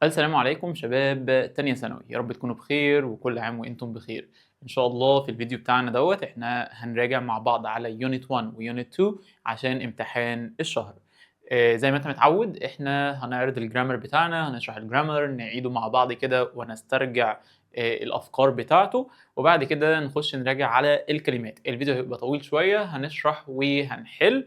السلام عليكم شباب تانية ثانوي، يا رب تكونوا بخير وكل عام وانتم بخير. ان شاء الله في الفيديو بتاعنا احنا هنراجع مع بعض على يونت 1 ويونت 2 عشان امتحان الشهر. زي ما انت متعود احنا هنعرض الجرامر بتاعنا، هنشرح الجرامر نعيده مع بعض كده ونسترجع الافكار بتاعته، وبعد كده نخش نراجع على الكلمات. الفيديو هيبقى طويل شوية، هنشرح وهنحل.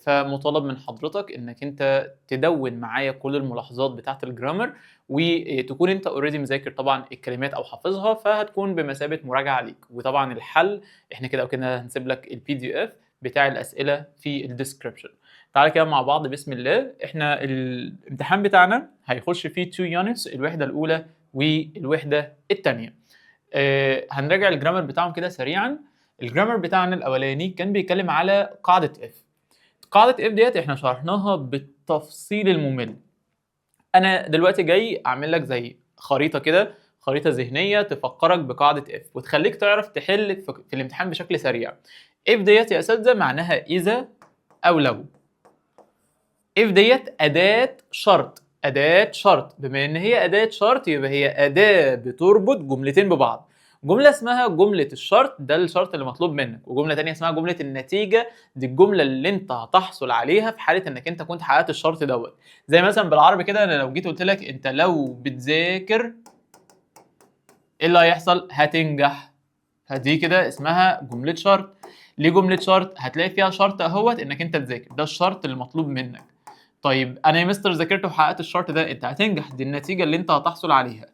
فمطالب من حضرتك انك انت تدون معايا كل الملاحظات بتاعه الجرامر، وتكون انت اوريدي مذاكر طبعا الكلمات او حافظها، فهتكون بمثابه مراجعه ليك. وطبعا الحل احنا كده او كده هنسيب لك البي دي اف بتاع الاسئله في الديسكربشن. تعالى كده مع بعض بسم الله. احنا الامتحان بتاعنا هيخش فيه 2 يونتس، الوحده الاولى والوحده الثانيه. هنراجع الجرامر بتاعهم كده سريعا. الجرامر بتاعنا الاولاني كان بيتكلم على قاعده اف. قاعدة if ديّة إحنا شرحناها بالتفصيل الممل. أنا دلوقتي جاي أعمل لك زي خريطة كده، خريطة ذهنية تفكّرك بقاعدة if وتخلّيك تعرف تحل في الامتحان بشكل سريع. if ديّة يا أساتذة معناها إذا أو لو. if ديّة أداة شرط، أداة شرط، بما إن هي أداة شرط يبقى هي أداة بتربط جملتين ببعض. جملة اسمها جملة الشرط، ده الشرط اللي مطلوب منك، وجملة تانية اسمها جملة النتيجة، دي الجملة اللي أنت هتحصل عليها في حالة إنك أنت كنت حققت الشرط دوّة. زي مثلًا بالعربي كده، أنا لو جيت قُلت لك أنت لو بتذاكر إيه اللي هيحصل؟ هتنجح. فدي كده اسمها جملة شرط. ليه جملة شرط؟ هتلاقي فيها شرط أهوّة إنك أنت تذاكر، ده الشرط اللي مطلوب منك. طيب أنا يا مستر ذاكرت وحققت الشرط ده، أنت هتنجح، دي النتيجة اللي أنت هتحصل عليها.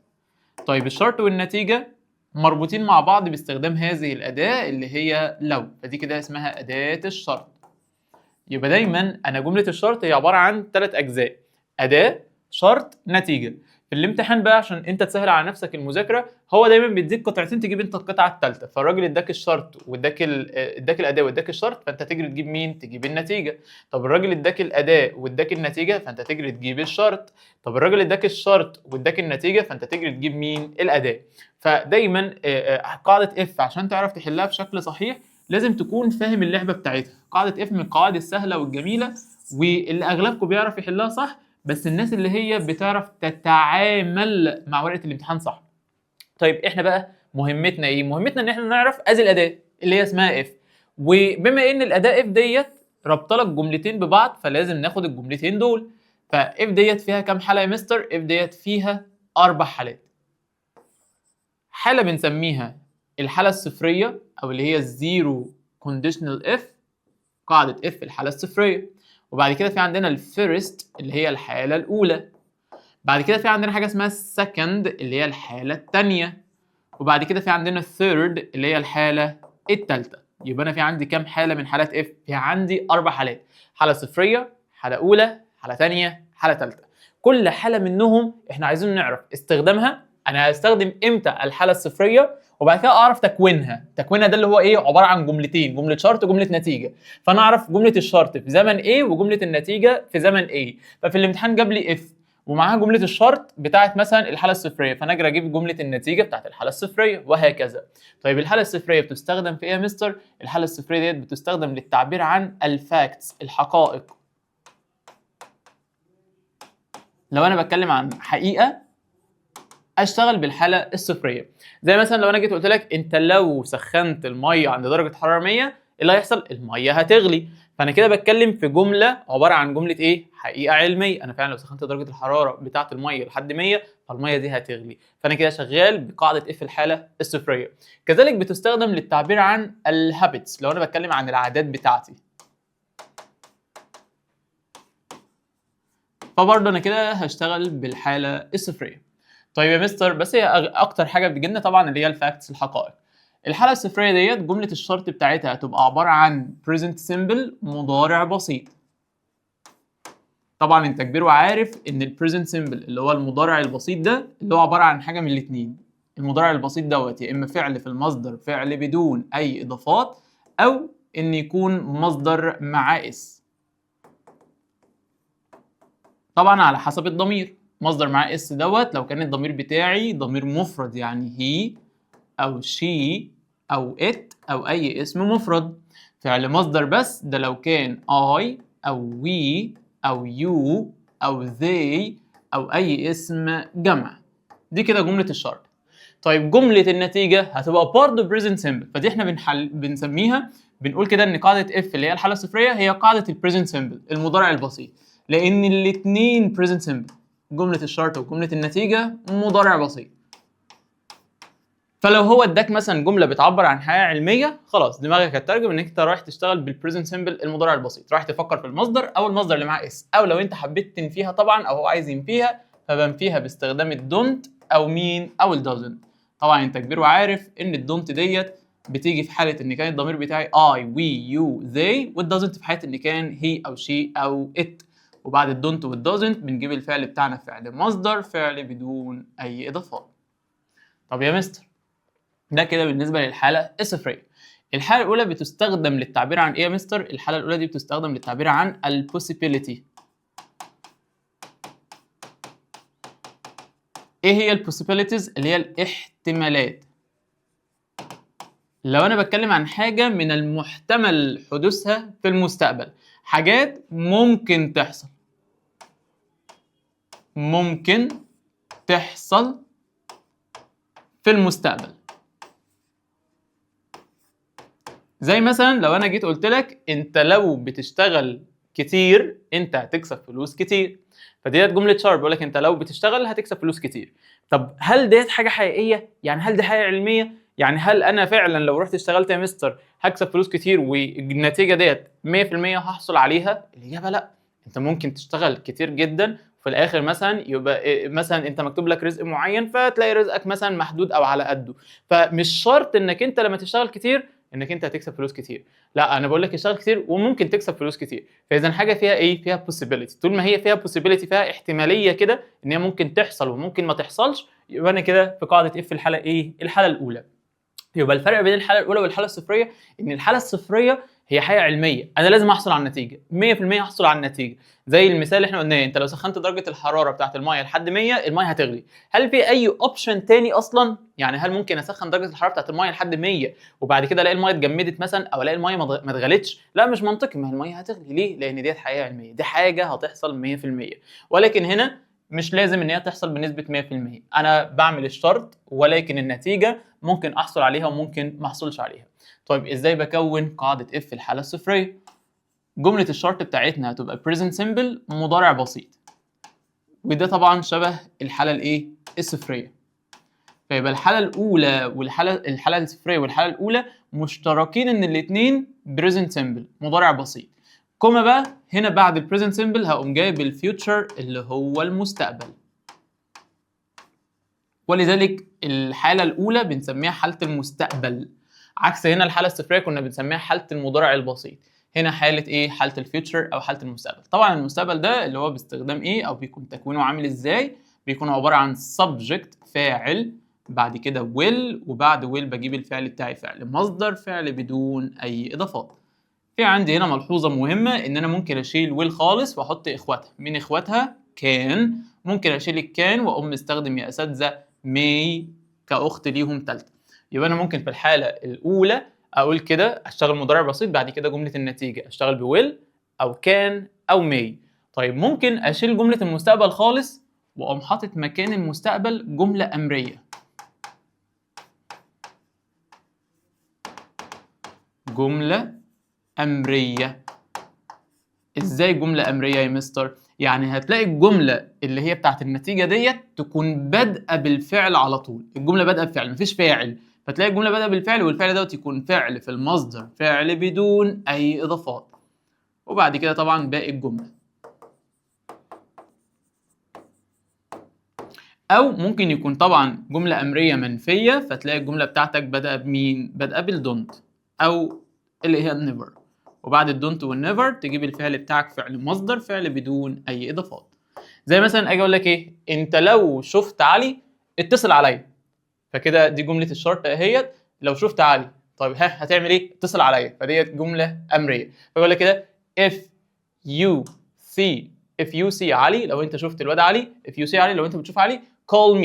طيب الشرط والنتيجة مربوطين مع بعض باستخدام هذه الأداة اللي هي لو، فدي كده اسمها أداة الشرط. يبقى دايمًا أنا جملة الشرط هي عبارة عن 3 أجزاء، أداة، شرط، نتيجة. في الامتحان بقى عشان أنت تسهّل على نفسك المذاكرة، هو دايمًا بيدّيك قطعتين تجيب أنت القطعة التالتة، فالراجل ادّاك الشرط وادّاك ادّاك الأداة وادّاك الشرط، فأنت تجري تجيب مين؟ تجيب النتيجة. طب الراجل ادّاك الأداة وادّاك النتيجة، فأنت تجري تجيب الشرط. طب الراجل ادّاك الشرط وادّاك النتيجة، فأنت تجري تجيب مين؟ الأداة. فدايمًا قاعدة if عشان تعرف تحلّها بشكل صحيح لازم تكون فاهم اللعبة بتاعتها. قاعدة if من القواعد السهلة والجميلة واللي أغلبكم بيعرف يحلّها صح، بس الناس اللي هي بتعرف تتعامل مع ورقة الامتحان صح. طيب إحنا بقى مهمتنا إيه؟ مهمتنا إن إحنا نعرف أدي الأداة اللي هي اسمها if، وبما إن الأداة if ديّة رابطة لك جملتين ببعض فلازم ناخد الجملتين دول. فif ديّة فيها كام حالة يا مستر؟ if ديّة فيها 4 حالات. حالة بنسميها الحالة الصفرية أو اللي هي الzero conditional if، قاعدة if الحالة الصفرية. وبعد كده في عندنا الfirst اللي هي الحالة الأولى. بعد كده في عندنا حاجة اسمها الsecond اللي هي الحالة التانية. وبعد كده في عندنا الthird اللي هي الحالة التالتة. يبقى أنا في عندي كام حالة من حالات if؟ في عندي 4 حالات، حالة صفرية، حالة أولى، حالة تانية، حالة تالتة. كل حالة منهم إحنا عايزين نعرف استخدامها. أنا هاستخدم إمتى الحالة الصفرية، وبعد كده أعرف تكوينها. تكوينها ده اللي هو إيه؟ عبارة عن جملتين، جملة شرط وجملة نتيجة. فأنا أعرف جملة الشرط في زمن A وجملة النتيجة في زمن A. ففي الامتحان جاب لي if ومعاها جملة الشرط بتاعة مثلًا الحالة الصفرية، فأنا أجري أجيب جملة النتيجة بتاعة الحالة الصفرية وهكذا. طيب الحالة الصفرية بتستخدم في إيه يا مستر؟ الحالة الصفرية ديّة بتستخدم للتعبير عن الfacts الحقائق. لو أنا باتكلم عن حقيقة أشتغل بالحالة الصفرية. زي مثلًا لو أنا جيت قُلت لك أنت لو سخّنت المَيّة عند درجة حرارة 100 إيه اللي هيحصل؟ المَيّة هتغلي. فأنا كده باتكلم في جملة عبارة عن جملة إيه؟ حقيقة علمية. أنا فعلًا لو سخّنت درجة الحرارة بتاعة المَيّة لحد 100 فالمَيّة دي هتغلي. فأنا كده شغال بقاعدة if الحالة الصفرية. كذلك بتستخدم للتعبير عن الhabits لو أنا باتكلم عن العادات بتاعتي. فبرضه أنا كده هاشتغل بالحالة الصفرية. طيب يا مستر بس هي أكتر حاجة بتيجي لنا طبعًا اللي هي الfacts الحقائق. الحالة الصفرية ديّة جملة الشرط بتاعتها هتبقى عبارة عن present simple مضارع بسيط. طبعًا أنت كبير وعارف إن الpresent simple اللي هو المضارع البسيط ده اللي هو عبارة عن حاجة من الاتنين. المضارع البسيط دوّة يا إما فعل في المصدر، فعل بدون أي إضافات، أو إن يكون مصدر معاه اس. طبعًا على حسب الضمير. مصدر معاه اس دوّة لو كان الضمير بتاعي ضمير مفرد يعني he أو she أو it أو أي اسم مفرد. فعل مصدر بس ده لو كان I أو we أو you أو they او اي اسم جمع. دي كده جمله الشرط. طيب جمله النتيجه هتبقى برضه present simple، فدي احنا بنسميها، بنقول كده ان قاعده اف اللي هي الحاله الصفريه هي قاعده البريزنت سمبل، المضارع البسيط، لان الاثنين بريزنت سمبل، جمله الشرط وجمله النتيجه مضارع بسيط. فلو هو اداك مثلا جمله بتعبر عن حياه علميه، خلاص دماغك هتترجم ان انت رايح تشتغل بالبريزنت سمبل المضارع البسيط، رايح تفكر في المصدر او المصدر اللي معاه اس، او لو انت حبيت تنفيها طبعا او هو عايز ينفيها فبنفيها باستخدام الدونت او مين او الدازنت. طبعا انت كبير وعارف ان الدونت ديت بتيجي في حاله ان كان الضمير بتاعي I we you they، والدازنت في حاله ان كان he او she او it. وبعد الدونت والدازنت بنجيب الفعل بتاعنا فعل مصدر، فعل بدون اي اضافات. طب يا مستر، ده كده بالنسبه للحاله الصفريه. الحاله الاولى بتستخدم للتعبير عن ايه يا مستر؟ الحاله الاولى دي بتستخدم للتعبير عن البوسيبيليتي. ايه هي البوسيبيليتيز؟ اللي هي الاحتمالات. لو انا بتكلم عن حاجه من المحتمل حدوثها في المستقبل، حاجات ممكن تحصل، ممكن تحصل في المستقبل. زي مثلا لو انا جيت قلت لك انت لو بتشتغل كتير انت هتكسب فلوس كتير، فديت جمله شرط، بقول لك انت لو بتشتغل هتكسب فلوس كتير. طب هل ديت حاجه حقيقيه؟ يعني هل دي حاجه علميه؟ يعني هل انا فعلا لو رحت اشتغلت يا مستر هكسب فلوس كتير والنتيجه ديت 100% هحصل عليها؟ الاجابه لا. انت ممكن تشتغل كتير جدا في الاخر مثلا يبقى مثلا انت مكتوب لك رزق معين فتلاقي رزقك مثلا محدود او على قده. فمش شرط انك انت لما تشتغل كتير انك انت هتكسب فلوس كتير، لا انا بقول لك اشتغل كتير وممكن تكسب فلوس كتير. فاذا حاجه فيها ايه؟ فيها possibility. طول ما هي فيها possibility، فيها احتماليه كده ان هي ممكن تحصل وممكن ما تحصلش، يبقى انا كده في قاعده اف الحاله ايه؟ الحاله الاولى. يبقى الفرق بين الحاله الاولى والحاله الصفريه ان الحاله الصفريه هي حاجه علميه، انا لازم احصل على النتيجه 100%، احصل على النتيجه. زي المثال اللي احنا قلناه، انت لو سخنت درجه الحراره بتاعه الميه لحد 100 الميه هتغلي. هل في اي اوبشن تاني اصلا؟ يعني هل ممكن اسخن درجه الحراره بتاعه الميه لحد 100 وبعد كده الاقي الميه اتجمدت مثلا او الاقي الميه ما اتغلتش؟ لا مش منطقي، ما الميه هتغلي. ليه؟ لان ديت حقيقه علميه، دي حاجه هتحصل 100%. ولكن هنا مش لازم ان هي تحصل بنسبه 100%، انا بعمل الشرط ولكن النتيجه ممكن احصل عليها وممكن ما احصلش عليها. طيب ازاي بكون قاعده اف الحاله الصفريه؟ جمله الشرط بتاعتنا هتبقى present simple مضارع بسيط، وده طبعا شبه الحاله الايه؟ الصفريه. فيبقى الحاله الاولى الحاله الصفريه والحاله الاولى مشتركين ان الاثنين present simple مضارع بسيط. كوما بقى هنا بعد البريزنت سيمبل هقوم جايب الفيوتشر اللي هو المستقبل. ولذلك الحالة الأولى بنسميها حالة المستقبل، عكس هنا الحالة الصفرية كنا بنسميها حالة المضارع البسيط. هنا حالة إيه؟ حالة الفيوتشر أو حالة المستقبل. طبعا المستقبل ده اللي هو باستخدام إيه أو بيكون تكوينه عامل إزاي؟ بيكون عبارة عن subject فاعل، بعد كده will، وبعد will بجيب الفعل بتاعي فعل مصدر، فعل بدون أي إضافات. في عندي هنا ملحوظة مهمة إن أنا ممكن أشيل will خالص وأحط إخواتها. من إخواتها كان، ممكن أشيل الكان وأقوم مستخدم يا أساتذة may كأخت ليهم تالتة. يبقى أنا ممكن في الحالة الأولى أقول كده أشتغل مضارع بسيط، بعد كده جملة النتيجة أشتغل بويل أو كان أو may. طيب ممكن أشيل جملة المستقبل خالص وأقوم حاطط مكان المستقبل جملة أمرية. جملة أمرية. إزاي جملة أمرية يا مستر؟ يعني هتلاقي الجملة اللي هي بتاعت النتيجة ديت تكون بادئة بالفعل على طول، الجملة بادئة بفعل مفيش فاعل، فتلاقي الجملة بادئة بالفعل والفعل دوت يكون فعل في المصدر، فعل بدون أي إضافات، وبعد كده طبعا باقي الجملة. أو ممكن يكون طبعا جملة أمرية منفية فتلاقي الجملة بتاعتك بادئة بمين؟ بادئة بالدونت أو اللي هي النيفر، وبعد الدونت والنيفر تجيب الفعل بتاعك فعل مصدر، فعل بدون اي اضافات. زي مثلا اجي اقول لك ايه؟ انت لو شفت علي اتصل عليا، فكده دي جمله الشرط اهيت، لو شفت علي. طيب ها هتعمل ايه؟ اتصل عليا، فديت جمله امريه. فبقول لك كده if you see علي، لو انت شفت الواد علي، if you see علي لو انت بتشوف علي، call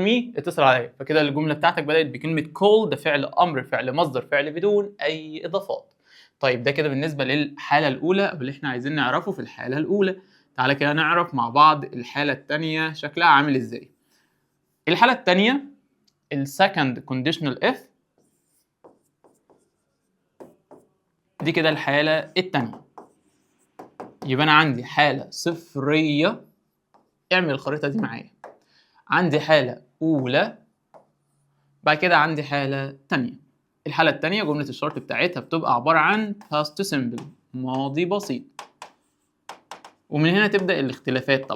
me اتصل عليا. فكده الجمله بتاعتك بدات بكلمه call، ده فعل امر، فعل مصدر، فعل بدون اي اضافات. طيب ده كده بالنسبه للحاله الاولى او اللي احنا عايزين نعرفه في الحاله الاولى. تعالى كده نعرف مع بعض الحالة التانية شكلها عامل ازاي. الحالة التانية السكند conditional if، دي كده الحالة التانية. يبقى أنا عندي حالة صفرية، اعمل الخريطة دي معايا. عندي حالة أولى، بعد كده عندي حالة تانية. الحالة التانية جملة الشرط بتاعتها بتبقى عبارة عن past simple، ماضي بسيط. ومن هنا تبدأ الاختلافات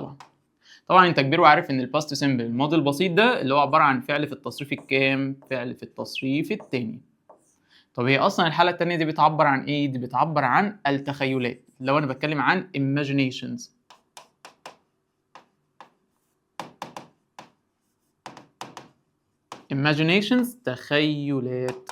طبعا انت كبير وعارف ان الباست سيمبل الماضي البسيط ده اللي هو عبارة عن فعل في التصريف الكام؟ فعل في التصريف التاني. طب هي اصلا الحالة التانية دي بتعبر عن ايه؟ دي بتعبر عن التخيلات. لو انا بتكلم عن imaginations، تخيلات.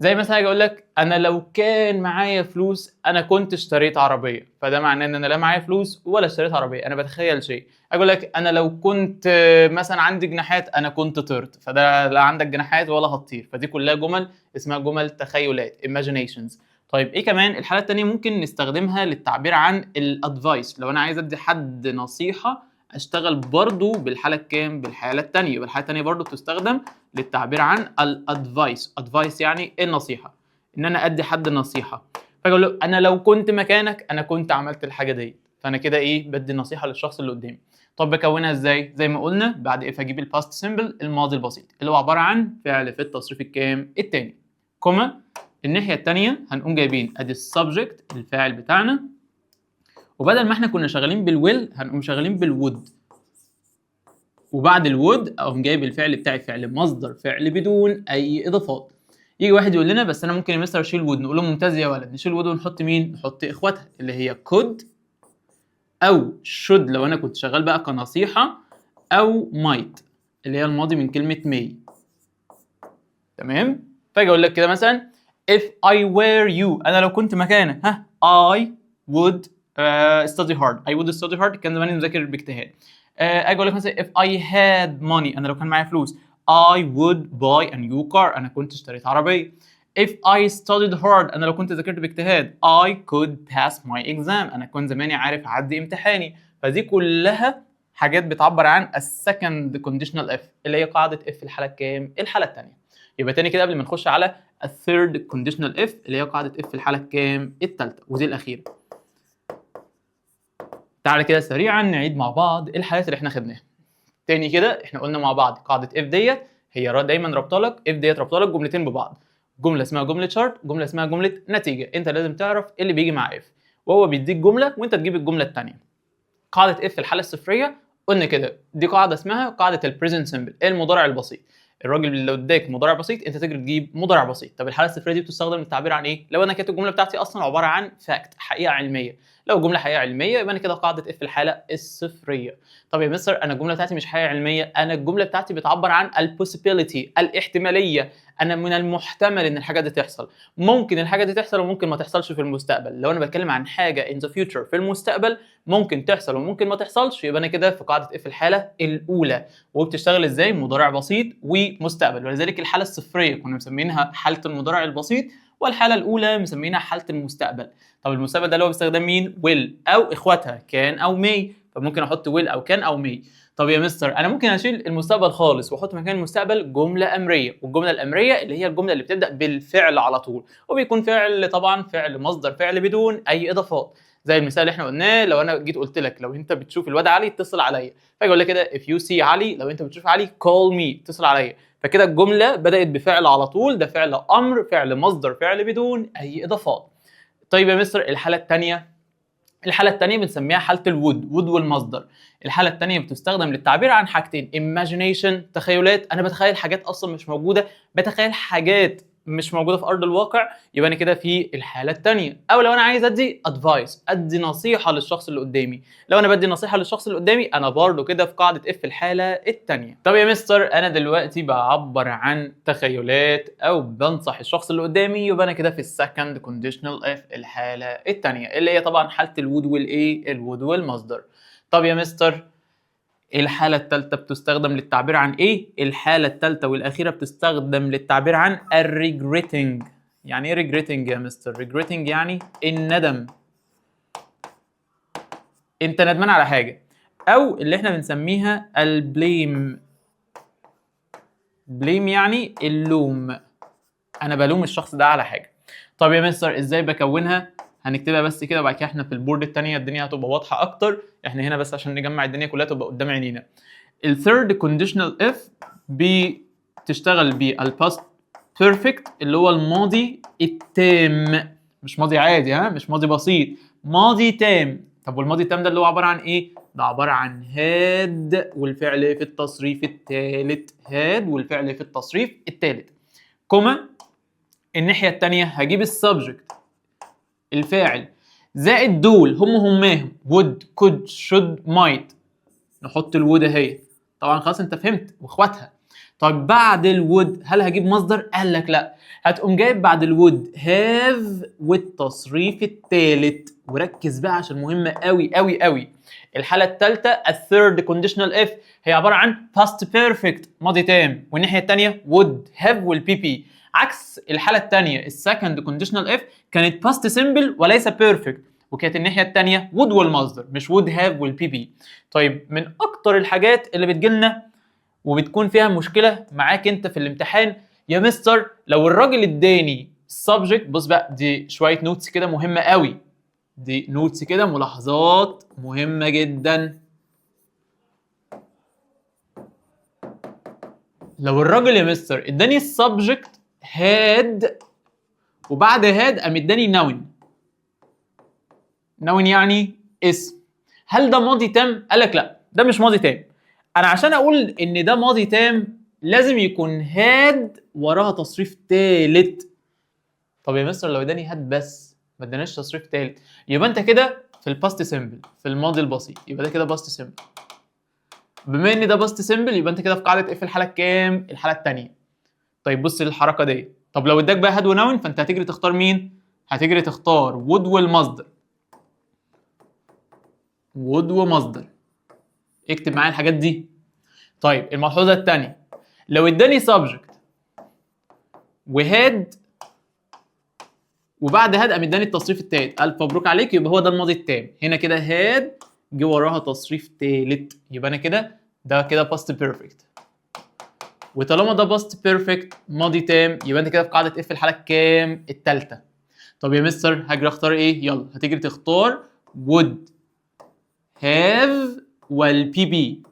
زي مثلا اجي اقول لك انا لو كان معايا فلوس انا كنت اشتريت عربيه، فده معناه ان انا لا معايا فلوس ولا اشتريت عربيه، انا بتخيل شيء. اقول لك انا لو كنت مثلا عندي جناحات انا كنت طرت، فده لا عندك جناحات ولا هتطير. فدي كلها جمل اسمها جمل تخيلات imaginations. طيب ايه كمان الحاله الثانيه ممكن نستخدمها للتعبير عن الادفايس؟ لو انا عايز ادي حد نصيحه اشتغل برضو بالحاله الكام؟ بالحاله الثانيه. يبقى الحاله الثانيه برضو بتستخدم للتعبير عن الادفايس. ادفايس يعني النصيحه، ان انا ادي حد نصيحه. فاقول له انا لو كنت مكانك انا كنت عملت الحاجه دي. فانا كده ايه؟ بدي نصيحه للشخص اللي قدامي. طب بكونها ازاي؟ زي ما قلنا بعد اف اجيب الباست سيمبل الماضي البسيط اللي هو عباره عن فعل في التصريف الكام؟ الثاني، كوما. الناحيه الثانيه هنقوم جايبين ادي السبجكت الفاعل بتاعنا، وبدل ما احنا كنا شغالين بالويل هنقوم شغالين بالوود، وبعد الوود اقوم جايب الفعل بتاعي فعل مصدر، فعل بدون اي اضافات. يجي واحد يقول لنا بس انا ممكن يا مستر اشيل وود، نقول له ممتاز يا ولد، نشيل وود ونحط مين؟ نحط اخواتها اللي هي could او should لو انا كنت شغال بقى كنصيحه، او might اللي هي الماضي من كلمه may. تمام؟ فاجي اقول لك كده مثلا if I were you، انا لو كنت مكانك I would study hard. I would study hard كان زماني مذاكر باجتهاد. اجي اقول لك مثلا if I had money، انا لو كان معايا فلوس I would buy a new car، انا كنت اشتريت عربيه. if I studied hard، انا لو كنت ذاكرت باجتهاد I could pass my exam، انا كنت زماني عارف اعدي امتحاني. فدي كلها حاجات بتعبر عن السكند كونديشنال اف اللي هي قاعده اف الحاله الكام؟ الحاله الثانيه. يبقى تاني كده قبل ما نخش على الثيرد كونديشنال اف اللي هي قاعده اف الحاله الكام؟ الثالثه، ودي الاخيره. تعالى كده سريعا نعيد مع بعض الحالات اللي احنا خدناها. تاني كده احنا قلنا مع بعض قاعده اف ديت هي دايما رابطه لك، اف ديت رابطه لك جملتين ببعض. جمله اسمها جمله شرط، جمله اسمها جمله نتيجه. انت لازم تعرف ايه اللي بيجي مع اف، وهو بيديك جمله وانت تجيب الجمله الثانيه. قاعده اف الحاله الصفريه قلنا كده دي قاعده اسمها قاعده البريزنت سمبل، المضارع البسيط. الراجل اللي لو اداك مضارع بسيط انت تجري تجيب مضارع بسيط. طب الحاله الصفريه دي بتستخدم للتعبير عن ايه؟ لو انا كاتب الجمله بتاعتي اصلا عباره عن فاكت، حقيقه علميه. لو جمله حقيقه علميه يبقى انا كده قاعده اف الحاله الصفريه. طب يا مستر انا الجمله بتاعتي مش حقيقه علميه، انا الجمله بتاعتي بتعبر عن البوسيبيليتي، الاحتماليه. انا من المحتمل ان الحاجه دي تحصل، ممكن الحاجه دي تحصل وممكن ما تحصلش في المستقبل. لو انا بتكلم عن حاجه in the future في المستقبل ممكن تحصل وممكن ما تحصلش، يبقى انا كده في قاعده اف الحاله الاولى. وبتشتغل ازاي؟ مضارع بسيط ومستقبل، ولذلك الحاله الصفريه كنا مسمينها حاله المضارع البسيط، والحاله الاولى مسمينها حاله المستقبل. طب المستقبل ده اللي هو باستخدام مين؟ will او اخواتها كان او may، فممكن احط will او كان او may. طب يا مستر انا ممكن اشيل المستقبل خالص واحط مكان المستقبل جمله امريه، والجمله الامريه اللي هي الجمله اللي بتبدا بالفعل على طول، وبيكون فعل طبعا فعل مصدر، فعل بدون اي اضافات. زي المثال اللي احنا قلناه، لو انا جيت قلت لك لو انت بتشوف الواد علي اتصل عليا، فاجي اقول لك كده if you see علي، لو انت بتشوف علي call me، اتصل عليا. فكده الجمله بدات بفعل على طول، ده فعل امر، فعل مصدر، فعل بدون اي اضافات. طيب يا مستر الحاله الثانيه بنسميها حاله الوود، وود والمصدر. الحاله الثانيه بتستخدم للتعبير عن حاجتين، imagination تخيلات، انا بتخيل حاجات اصلا مش موجوده، بتخيل حاجات مش موجوده في ارض الواقع، يبقى انا كده في الحاله الثانيه. او لو انا عايز ادي ادفايس، ادي نصيحه للشخص اللي قدامي، لو انا بدي نصيحه للشخص اللي قدامي انا برضه كده في قاعده اف الحاله الثانيه. طب يا مستر انا دلوقتي بعبر عن تخيلات او بنصح الشخص اللي قدامي، يبقى انا كده في السكند كونديشنال اف الحاله الثانيه اللي هي طبعا حاله الوود والايه؟ الوود والمصدر. طب يا مستر الحالة الثالثة بتستخدم للتعبير عن ايه؟ الحالة الثالثة والأخيرة بتستخدم للتعبير عن الريجريتنج. يعني ايه ريجريتنج يا مستر؟ ريجريتنج يعني الندم. انت ندمان على حاجه، او اللي احنا بنسميها البليم. بليم يعني اللوم، انا بلوم الشخص ده على حاجه. طب يا مستر ازاي بكونها؟ هنكتبها بس كده وبعد كده احنا في البورد الثانيه الدنيا هتبقى واضحه اكتر، احنا هنا بس عشان نجمع الدنيا كلها تبقى قدام عينينا. الثيرد كونديشنال اف بتشتغل بالباست بيرفكت اللي هو الماضي التام، مش ماضي عادي، مش ماضي بسيط، ماضي تام. طب والماضي التام ده اللي هو عباره عن ايه؟ ده عباره عن هاد والفعل في التصريف الثالث، هاد والفعل في التصريف الثالث، كوما الناحيه الثانيه هجيب السبجكت الفاعل زائد دول هماهم would could should might، نحط الwould اهي. طبعا خلاص انت فهمت واخواتها. طيب بعد الwould هل هجيب مصدر؟ قال لك لا، هتقوم جايب بعد الwould have والتصريف الثالث. وركز بقى عشان مهمه قوي قوي قوي. الحاله الثالثه الثيرد كونديشنال اف هي عباره عن past perfect ماضي تام، والناحيه الثانيه would have والبي بي. عكس الحاله الثانيه السكند كونديشنال اف كانت past simple وليس perfect، وكانت الناحيه الثانيه would والمصدر مش would have والبي بي. طيب من اكتر الحاجات اللي بتجيلنا وبتكون فيها مشكله معاك انت في الامتحان يا مستر، لو الراجل اداني subject، بص بقى دي شويه نوتس كده مهمه قوي، دي نوتس كده ملاحظات مهمه جدا. لو الراجل يا مستر اداني السبجكت هاد وبعد هاد قام اداني نون، نون يعني اسم، هل ده ماضي تام؟ قال لك لا ده مش ماضي تام. انا عشان اقول ان ده ماضي تام لازم يكون هاد وراها تصريف ثالث. طب يا مستر لو اداني هاد بس ما اداناش تصريف ثالث، يبقى انت كده في الباست سيمبل، في الماضي البسيط، يبقى ده كده باست سيمبل. بما ان ده باست سيمبل يبقى انت كده في قاعده ايه في الحاله الكام؟ الحاله الثانيه. طيب بص للحركه دي، طب لو اداك بقى هاد ونون فانت هتجري تختار مين؟ هتجري تختار وود والمصدر، وود ومصدر، اكتب معايا الحاجات دي. طيب الملحوظه الثانيه، لو اداني سبجكت وهاد وبعد هاد قام اداني التصريف الثالث، الف مبروك عليك، يبقى هو ده الماضي التام. هنا كده هاد جه وراها تصريف ثالث، يبقى انا كده ده كده باست بيرفكت. وطالما ده باست بيرفكت ماضي تام يبقى انت كده في قاعده اف في الحاله الكام؟ الثالثه. طب يا مستر هاجري اختار ايه؟ يلا هتجري تختار would have والبي بي.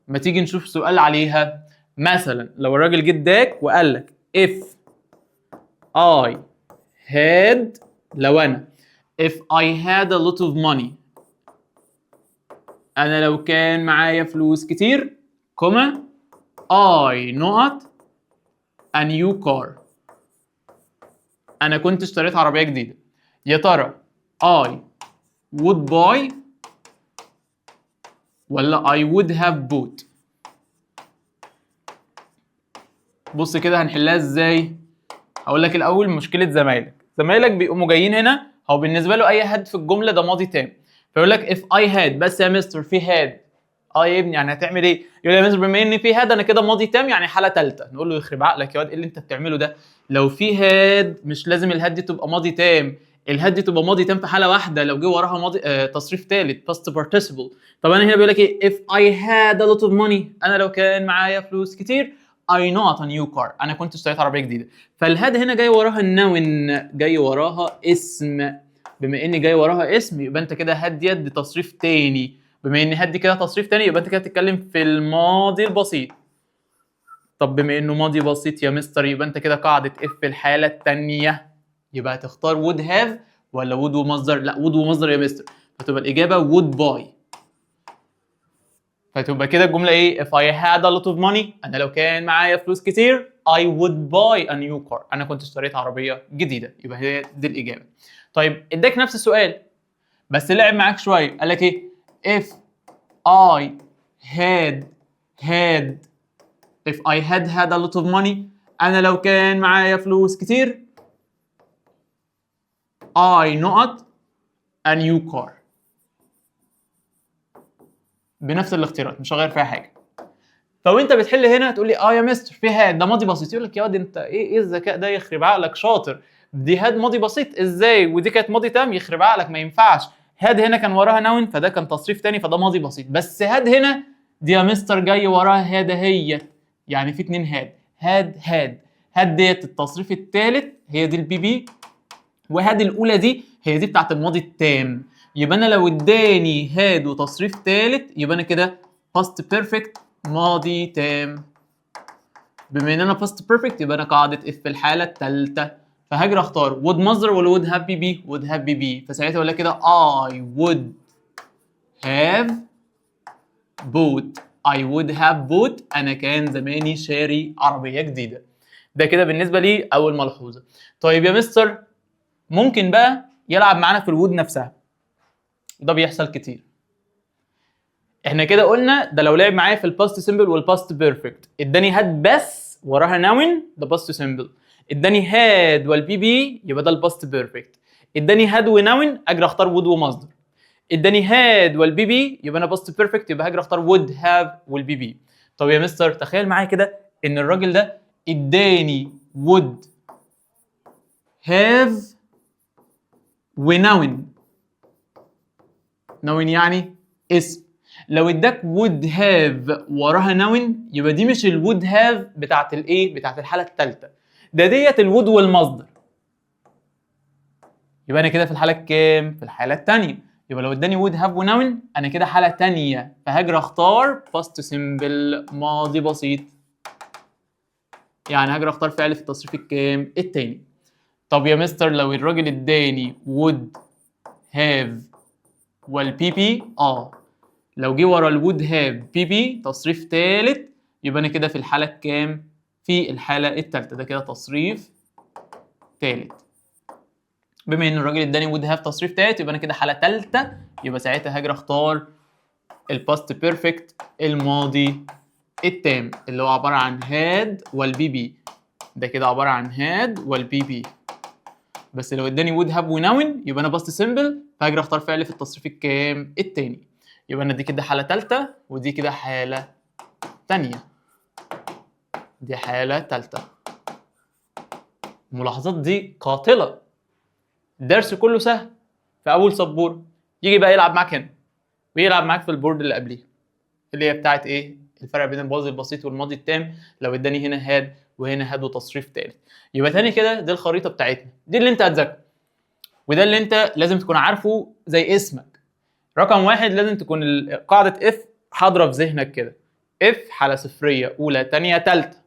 ما تيجي نشوف سؤال عليها. مثلا لو الراجل جه اداك وقال لك if I had، لو انا if I had a lot of money، انا لو كان معايا فلوس كتير، كوما I not a new car، انا كنت اشتريت عربية جديدة. يا ترى I would buy ولا I would have bought؟ بص كده هنحلها ازاي؟ هقول لك الاول مشكله زمايلك بيقوموا جايين هنا، هو بالنسبه له اي هاد في الجمله ده ماضي تام، فيقول لك if I had، بس يا مستر في هاد، يا ابني يعني هتعمل ايه؟ يقول لي يا مستر بما ان في هاد انا كده ماضي تام يعني حاله ثالثه. نقول له يخرب عقلك يا واد ايه اللي انت بتعمله ده؟ لو في هاد مش لازم الهاد دي تبقى ماضي تام، الهاد دي تبقى ماضي تام في حاله واحده لو جه وراها ماضي تصريف ثالث past participle. طب انا هنا بيقول لك ايه؟ if I had a lot of money، انا لو كان معايا فلوس كتير I not a new car، انا كنت اشتريت عربيه جديده. فالهاد هنا جاي وراها النون، جاي وراها اسم، بما ان جاي وراها اسم يبقى انت كده هاد دي تصريف تاني، بما ان هاد دي كده تصريف تاني يبقى انت كده بتتكلم في الماضي البسيط. طب بما انه ماضي بسيط يا مستر يبقى انت كده قاعده اف في الحاله الثانيه، يبقى هتختار would have ولا would ومصدر؟ لا would ومصدر يا مستر، فتبقى الاجابه would buy. فتبقى كده الجمله ايه؟ if I had a lot of money، انا لو كان معايا فلوس كتير I would buy a new car، انا كنت اشتريت عربيه جديده، يبقى هي دي الاجابه. طيب اداك نفس السؤال بس لعب معاك شويه، قال لك ايه؟ if I had if I had a lot of money، انا لو كان معايا فلوس كتير I not a new car، بنفس الاختيارات مش هغير فيها حاجه. فوانت بتحل هنا تقول لي يا مستر في هاد ده ماضي بسيط، يقول لك يا واد انت ايه الذكاء ده؟ يخرب عقلك شاطر، دي هاد ماضي بسيط ازاي ودي كانت ماضي تام؟ يخرب عقلك ما ينفعش، هاد هنا كان وراها نون فده كان تصريف تاني فده ماضي بسيط، بس هاد هنا دي يا مستر جاي وراها هاد اهيت، يعني في 2 هاد ديت التصريف الثالث هي دي البي بي، وهاد الاولى دي هي دي بتاعت الماضي التام. يبقى انا لو اداني هاد وتصريف ثالث يبقى انا كده باست بيرفكت ماضي تام. بما ان انا باست بيرفكت يبقى انا قاعده اف في الحاله الثالثه، فهاجي اختار would مصدر ولا would have بي بي؟ would have بي بي، فساعتها اقول لك كده I would have bought. I would have bought، انا كان زماني شاري عربيه جديده. ده كده بالنسبه لي اول ملحوظه. طيب يا مستر ممكن بقى يلعب معانا في الوود نفسها، وده بيحصل كتير. احنا كده قلنا ده لو لعب معايا في الباست سيمبل والباست بيرفكت، اداني هاد بس وراها ناون ده باست سيمبل، اداني هاد والبي بي يبقى ده الباست بيرفكت، اداني هاد وناون اجري اختار وود ومصدر، اداني هاد والبي بي يبقى انا باست بيرفكت يبقى هاجري اختار وود هاف والبي بي. طب يا مستر تخيل معايا كده ان الراجل ده اداني وود هاف وناون، ناون يعني اسم. لو اداك would have وراها نون يبقى دي مش الwould have بتاعت الايه؟ بتاعت الحاله الثالثه، ده ديت الwould والمصدر. يبقى انا كده في الحاله الكام؟ في الحاله الثانيه. يبقى لو اداني would have ونون انا كده حاله ثانيه، فهاجري اختار past simple ماضي بسيط. يعني هاجري اختار فعل في التصريف الكام؟ الثاني. طب يا مستر لو الراجل اداني would have والبي بي لو جه ورا الوود هاف بي بي تصريف ثالث يبقى انا كده في الحاله الكام؟ في الحاله الثالثه، ده كده تصريف ثالث. بما ان الراجل اداني وود هاف تصريف ثالث يبقى انا كده حاله ثالثه، يبقى ساعتها هاجي اختار الباست بيرفكت الماضي التام اللي هو عباره عن هاد والبي بي، ده كده عباره عن هاد والبي بي. بس لو اداني وود هاف وناون يبقى انا باست سيمبل، فهاجي اختار فعل في التصريف الكام؟ الثاني. يبقى انا دي كده حاله ثالثه ودي كده حاله ثانيه، دي حاله ثالثه. الملاحظات دي قاتله، الدرس كله سهل في اول سبوره، يجي بقى يلعب معاك هنا ويلعب معاك في البورد اللي قبليه اللي هي بتاعت ايه؟ الفرق بين الماضي البسيط والماضي التام. لو اداني هنا هاد وهنا هاد وتصريف ثالث، يبقى تاني كده دي الخريطه بتاعتنا، دي اللي انت هتذاكره وده اللي انت لازم تكون عارفه زي اسمك. رقم واحد لازم تكون قاعده اف حاضره في ذهنك كده، اف حاله صفريه اولى ثانيه ثالثه،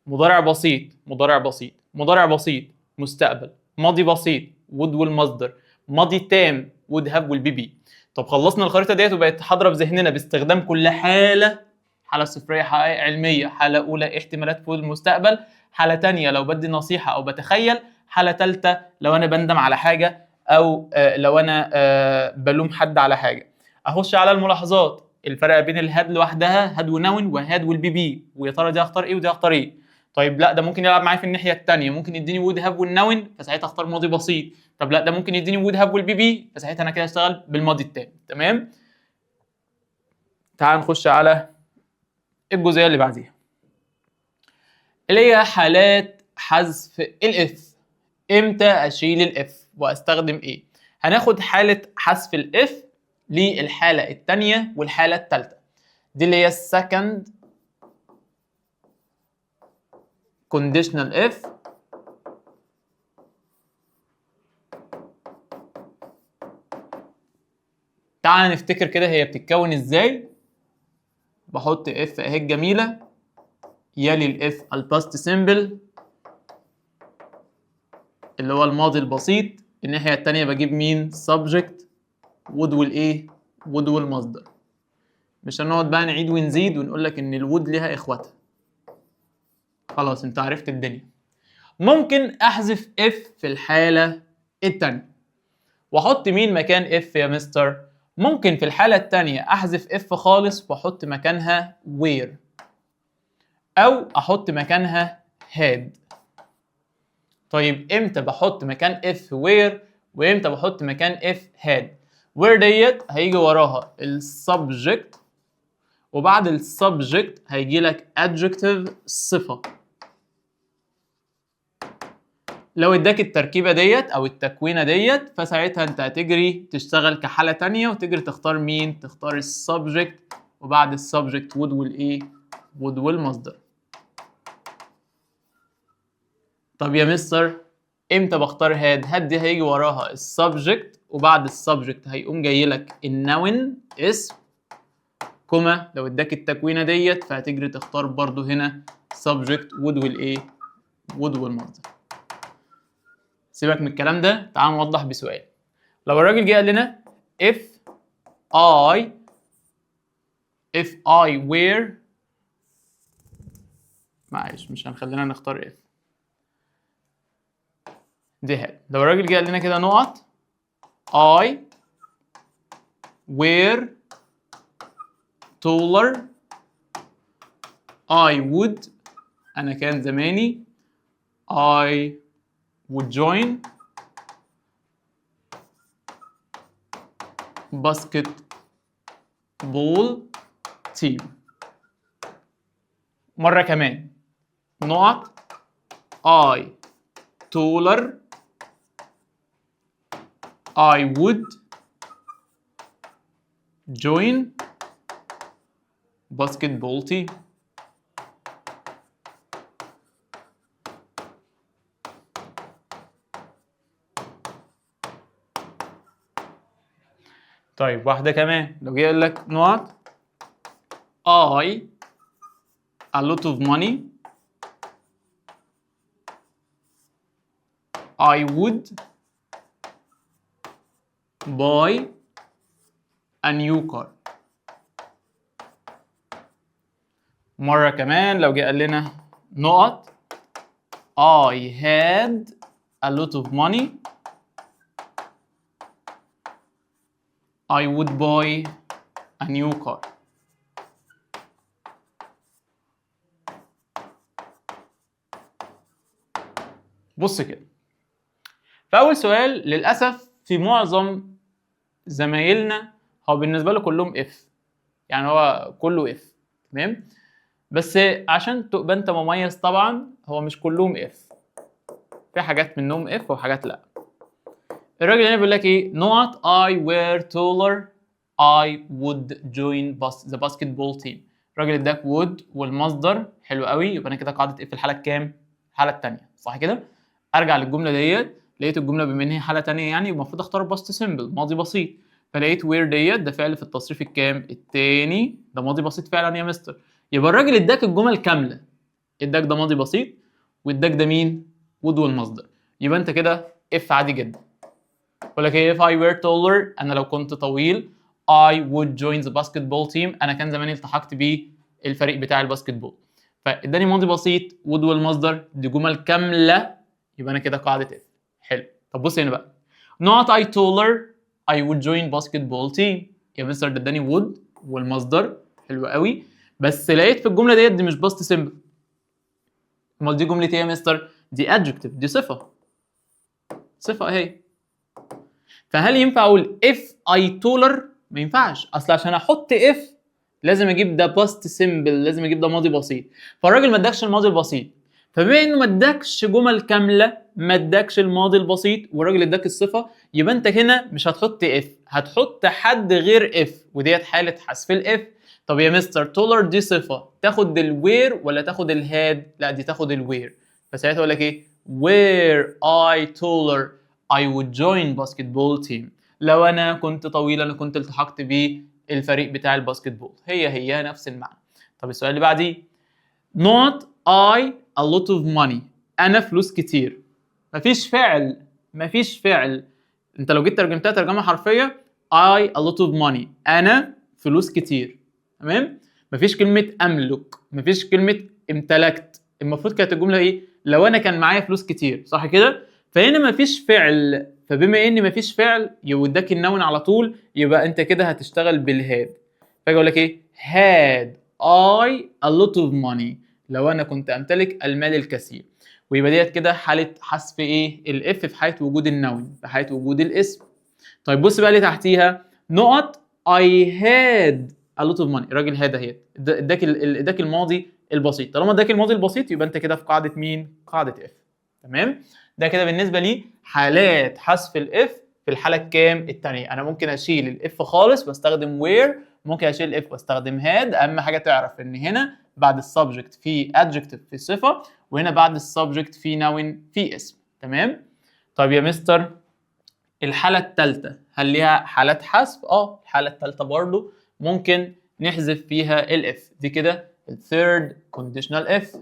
مضارع بسيط مضارع بسيط مضارع بسيط مستقبل، ماضي بسيط would والمصدر، ماضي تام would have والبي بي. طب خلصنا الخريطه ديت وبقت حاضره في ذهننا باستخدام كل حاله، حاله صفريه حقائق علميه، حاله اولى احتمالات في المستقبل، حاله ثانيه لو بدي نصيحه او بتخيل، حاله ثالثه لو انا بندم على حاجه او لو انا بلوم حد على حاجه. اخش على الملاحظات، الفرق بين الهاد لوحدها هاد ونون وهاد والبي بي، ويا ترى دي اختار ايه ودي اختار ايه. طيب لا ده ممكن يلعب معايا في الناحيه الثانيه، ممكن يديني وود هاف والنون فساعتها اختار ماضي بسيط. طب لا ده ممكن يديني وود هاف والبي بي فساعتها انا كده اشتغل بالماضي التام. تمام. تعال نخش على الجزئيه اللي بعديها اللي هي حالات حذف الاف. امتى اشيل الاف واستخدم ايه؟ هناخد حاله حذف الاف للحاله الثانيه والحاله الثالثه، دي اللي هي السكند conditional if تعال نفتكر كده هي بتتكون ازاي. بحط اف اهي الجميله، يلي الاف الباست سيمبل اللي هو الماضي البسيط، الناحيه الثانيه بجيب مين؟ subject would والايه؟ would والمصدر. مش هنقعد بقى نعيد ونزيد ونقول لك ان الwould ليها اخواتها، خلاص انت عرفت الدنيا. ممكن احذف اف في الحاله الثانيه واحط مين مكان اف يا مستر؟ ممكن في الحالة الثانية احذف اف خالص واحط مكانها where، او احط مكانها had. طيب امتى بحط مكان اف where وامتى بحط مكان اف had؟ where ديت هيجي وراها السبجكت وبعد السبجكت هيجي لك adjective صفة، لو اداك التركيبه ديت او التكوينه ديت فساعتها انت هتجري تشتغل كحاله تانية وتجري تختار مين؟ تختار السبجكت، وبعد السبجكت would والايه؟ would والمصدر. طب يا مستر امتى بختار هاد؟ هاد دي هيجي وراها السبجكت، وبعد السبجكت هيقوم جاي لك النون اسم، كوما لو اداك التكوينه ديت فهتجري تختار برضو هنا subject would والايه؟ would والمصدر. سيبك من الكلام ده، تعال نوضح بسؤال. لو الراجل جه قال لنا if I were، معلش مش هنخلينا نختار if دي هاد. لو الراجل جه قال لنا كده نقط I were taller I would، أنا كان زماني I would join basketball team. مرة كمان نقط I taller I would join basketball team. طيب واحدة كمان، لو جه قال لك نقط I a lot of money I would buy a new car. مرة كمان لو جه قال لنا نقط I had a lot of money I would buy a new car. بص كده، فأول سؤال للأسف في معظم زمايلنا هو بالنسبة له كلهم if، يعني هو كله if، تمام؟ بس عشان تبقى أنت مميز طبعا هو مش كلهم if، في حاجات منهم if وحاجات لأ. الراجل هنا بيقول لك إيه؟ نقط I were taller I would join the basketball team. الراجل اداك would والمصدر، حلو قوي، يبقى أنا كده قاعدة if في الحالة الكام؟ الحالة التانية، صح كده؟ أرجع للجملة ديت، لقيت الجملة بما إن هي حالة تانية يعني المفروض أختار باست سيمبل، ماضي بسيط، فلقيت وير ديت ده فعل في التصريف الكام؟ التاني، ده ماضي بسيط فعلا يا مستر. يبقى الراجل اداك الجمل كاملة، اداك ده ماضي بسيط واداك ده مين؟ would والمصدر، يبقى أنت كده if عادي جدا. بقول لك إيه؟ if I were taller، أنا لو كنت طويل I would join the basketball team، أنا كان زماني التحقت بالفريق بتاع الباسكتبول. فاداني ماضي بسيط would والمصدر، دي جمل كاملة، يبقى أنا كده قاعدة if. حلو. طب بص هنا بقى، not I taller I would join basketball team. يا مستر ده اداني would والمصدر، حلو قوي، بس لقيت في الجمله ديت دي مش باست سيمبل. امال دي جمله ايه يا مستر؟ دي adjective، دي صفه، صفه اهي. فهل ينفع اقول if I taller؟ ما ينفعش، اصل عشان احط if لازم اجيب ده باست سيمبل، لازم اجيب ده ماضي بسيط، فالراجل ما اداكش الماضي البسيط، فبما انه ما اداكش جمل كامله، ما اداكش الماضي البسيط والراجل اداك الصفه، يبقى انت هنا مش هتحط اف، هتحط حد غير اف، وديت حاله حذف الاف. طب يا مستر تولر دي صفه، تاخد الوير ولا تاخد الهاد؟ لا دي تاخد الوير، فساعتها اقول لك ايه؟ where I taller I would join basketball team. لو انا كنت طويل انا كنت التحقت بالفريق بتاع الباسكتبول، هي نفس المعنى. طب السؤال اللي بعديه، not I a lot of money، انا فلوس كتير. مفيش فعل، انت لو جيت ترجمتها ترجمه حرفيه I a lot of money، انا فلوس كتير، تمام؟ مفيش كلمه املك، مفيش كلمه امتلكت، المفروض كانت الجمله ايه؟ لو انا كان معايا فلوس كتير، صح كده؟ فهنا مفيش فعل، فبما ان مفيش فعل يوداك النون على طول، يبقى انت كده هتشتغل بالهاد. فاجي اقول لك ايه؟ had I a lot of money، لو انا كنت امتلك المال الكثير. ويبقى ديت كده حاله حذف ايه؟ الاف في حاله وجود النون، في حاله وجود الاسم. طيب بص بقى اللي تحتيها، نقط I had a lot of money، الراجل هاد اهي، اداك الماضي البسيط، طالما اداك الماضي البسيط يبقى انت كده في قاعده مين؟ قاعده اف، تمام؟ ده كده بالنسبه لي حالات حذف الاف في الحاله الكام الثانيه. انا ممكن اشيل الاف خالص واستخدم وير، ممكن اشيل الاف واستخدم هاد. اهم حاجه تعرف ان هنا بعد السبجكت في adjective في صفه، وهنا بعد السبجكت في noun في اسم. تمام. طيب يا مستر الحاله الثالثه هل ليها حالات حذف؟ الحاله الثالثه برضو ممكن نحذف فيها الاف. دي كده الثيرد conditional if.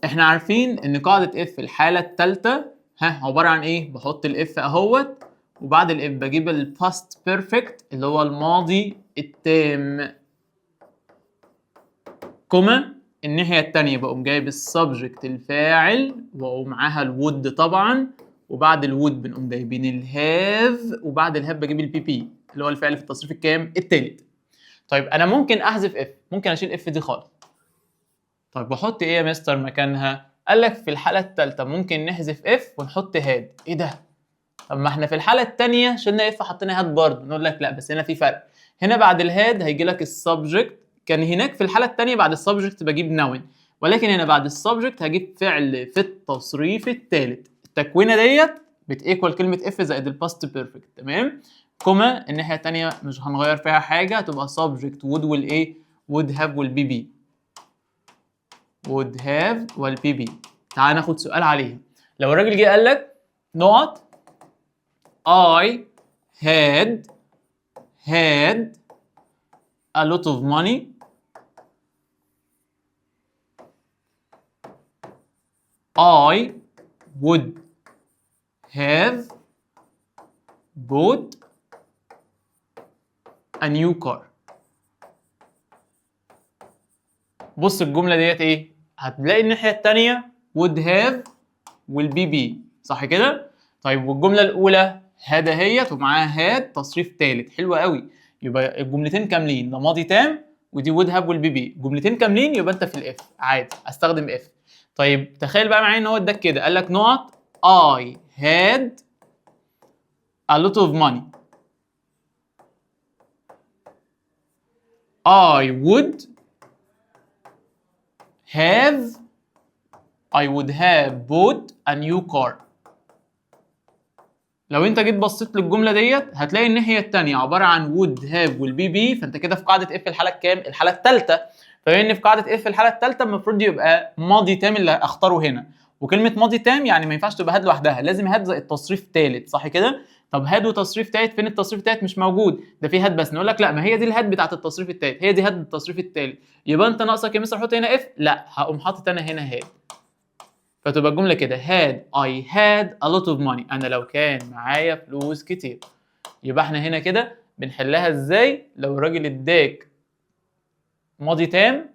احنا عارفين ان قاعده اف الحاله الثالثه عباره عن ايه؟ بحط الاف اهوت، وبعد الاف بجيب الباست بيرفكت اللي هو الماضي التام، كوما الناحيه الثانيه بقوم جايب السبجكت الفاعل ومعاها الوود طبعا، وبعد الوود بنقوم جايبين الهاف، وبعد الهاف بجيب البي بي اللي هو الفعل في التصريف الكام الثالث. طيب انا ممكن احذف اف، ممكن اشيل اف دي خالص. طيب بحط ايه يا مستر مكانها؟ قال لك في الحاله الثالثه ممكن نحذف اف ونحط هاد. ايه ده؟ طب ما احنا في الحاله الثانيه شلنا اف حطينا هاد برضه. نقول لك لا، بس هنا في فرق. هنا بعد الهاد هيجي لك السبجكت، كان هناك في الحاله الثانيه بعد السبجكت بجيب نون، ولكن هنا بعد السبجكت هجيب فعل في التصريف الثالث. التكوينه ديت بتيكوال كلمه اف زائد الباست بيرفكت. تمام. كوما الناحيه الثانيه مش هنغير فيها حاجه، هتبقى سبجكت وود والايه؟ وود هاف والبي بي. would have والبي بي. تعال ناخد سؤال عليها. لو الراجل جه قال لك نقط I had a lot of money I would have bought a new car. بص الجملة ديت ايه؟ هتلاقي الناحية التانية would have والبي بي، صح كده؟ طيب والجملة الأولى had اهيت ومعاها had تصريف تالت. حلو قوي. يبقى الجملتين كاملين، ده ماضي تام ودي would have والبي بي، جملتين كاملين يبقى أنت في الإف عادي، أستخدم إف. طيب تخيل بقى معايا إن هو اداك كده، قال لك نقط I had a lot of money I would have bought a new car. لو انت جيت بصيت للجمله ديت هتلاقي الناحيه الثانيه عباره عن would have والبي بي، فانت كده في قاعده اف الحاله الكام؟ الحاله الثالثه. فبما في قاعده اف الحاله الثالثه المفروض يبقى ماضي تام اللي اختاره هنا، وكلمه ماضي تام يعني ما ينفعش تبقى هاد لوحدها، لازم هاد زائد تصريف ثالث، صح كده؟ طب هاد وتصريف ثالث، فين التصريف الثالث؟ مش موجود، ده في هاد بس. نقول لك لا، ما هي دي الهاد بتاعت التصريف الثالث، هي دي هاد التصريف الثالث. يبقى انت ناقصك يا مستر حط هنا اف؟ لا، هقوم حاطط انا هنا هاد. فتبقى الجملة كده I had a lot of money. أنا لو كان معايا فلوس كتير. يبقى احنا هنا كده بنحلها ازاي؟ لو الراجل اداك ماضي تام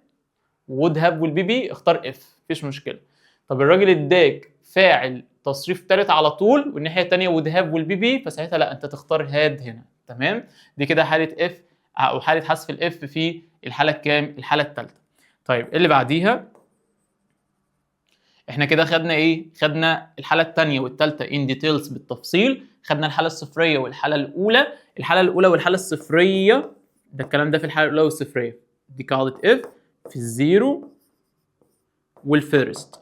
would have والبي بي اختار اف، مفيش مشكلة. طب الراجل اداك فاعل تصريف تالت على طول والناحية التانية would have والبي بي، فساعتها لا، أنت تختار had هنا. تمام؟ دي كده حالة اف أو حالة حذف الاف في الحالة الكام؟ الحالة التالتة. طيب اللي بعديها احنا كده خدنا ايه؟ خدنا الحالة الثانية والثالثة in details بالتفصيل، خدنا الحالة الصفرية والحالة الأولى. الحالة الأولى والحالة الصفرية ده الكلام ده في الحالة الأولى والصفرية، دي قاعدة if في الزيرو والفيرست.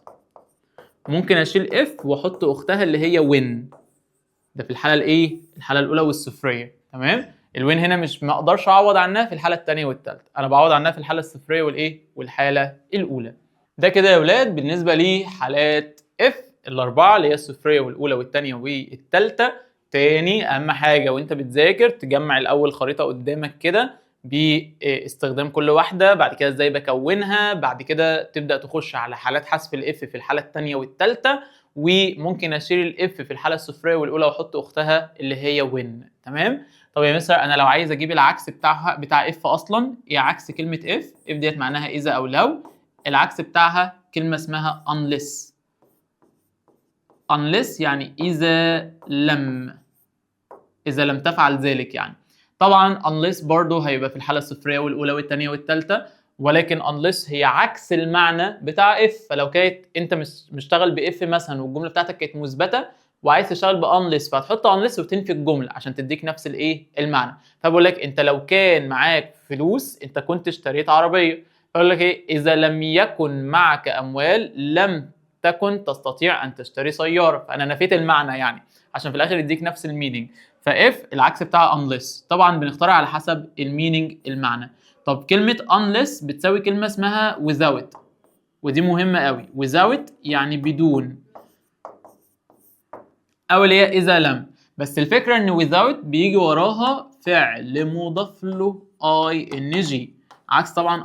ممكن أشيل if وأحط أختها اللي هي when، ده في الحالة الإيه؟ الحالة الأولى والصفرية. تمام؟ الوين هنا مش ما أقدرش أعوض عنها في الحالة الثانية والثالثة، أنا بعوض عنها في الحالة الصفرية والإيه؟ والحالة الأولى. ده كده يا ولاد بالنسبة لي حالات اف الأربعة اللي هي الصفرية والأولى والثانية والثالثة. تاني أهم حاجة وأنت بتذاكر تجمع الأول خريطة قدامك كده باستخدام كل واحدة، بعد كده إزاي بكونها، بعد كده تبدأ تخش على حالات حذف الاف في الحالة الثانية والثالثة، وممكن أشيل الاف في الحالة الصفرية والأولى وأحط أختها اللي هي وين. تمام؟ طب يا مستر أنا لو عايز أجيب العكس بتاع اف أصلا، إيه عكس كلمة اف؟ اف ديت معناها إذا أو لو. العكس بتاعها كلمة اسمها unless. unless يعني إذا لم تفعل ذلك يعني. طبعا unless برضو هيبقى في الحالة الصفرية والأولى والثانية والثالثة، ولكن unless هي عكس المعنى بتاع if. فلو كانت أنت مشتغل بإف مثلا والجملة بتاعتك كانت مثبتة، وعايز تشتغل unless، فهتحط unless وتنفي الجمله عشان تديك نفس الايه المعنى. فبقول لك انت لو كان معاك فلوس انت كنت اشتريت عربيه. فبقول لك ايه؟ اذا لم يكن معك اموال لم تكن تستطيع ان تشتري سياره. فانا نفيت المعنى يعني عشان في الاخر يديك نفس المينينج. فاف العكس بتاع unless، طبعا بنختارها على حسب المينينج المعنى. طب كلمه unless بتساوي كلمه اسمها without، ودي مهمه قوي. without يعني بدون، او اللي هي اذا لم. بس الفكره ان without بيجي وراها فعل مضاف له ing، عكس طبعا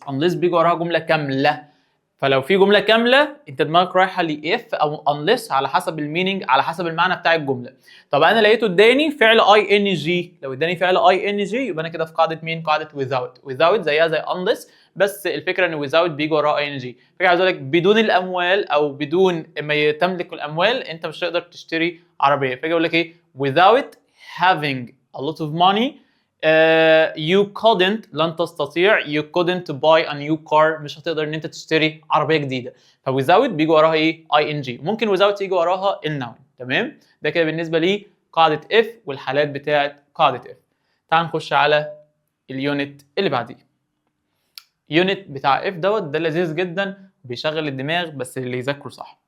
unless بيجي وراها جمله كامله. فلو في جمله كامله انت دماغك رايحه ل if او unless على حسب المينينج، على حسب المعنى بتاع الجمله. طب انا لقيته اداني فعل ing، لو اداني فعل ing يبقى انا كده في قاعده مين؟ قاعده without زيها زي unless، بس الفكره ان without بيجي وراها ing. فكره عايز اقول لك بدون الاموال او بدون ما تملك الاموال انت مش هتقدر تشتري عربيه. فاجي اقول لك ايه؟ without having a lot of money you couldn't، لن تستطيع، you couldn't buy a new car، مش هتقدر ان انت تشتري عربيه جديده. ف without بيجي وراها ايه؟ ing. ممكن without يجي وراها النون. تمام؟ ده كده بالنسبه لي قاعده if والحالات بتاعه قاعده if. تعال نخش على اليونت اللي بعديه. يونت بتاع if ده لذيذ جدا بيشغل الدماغ بس اللي يذاكره صح.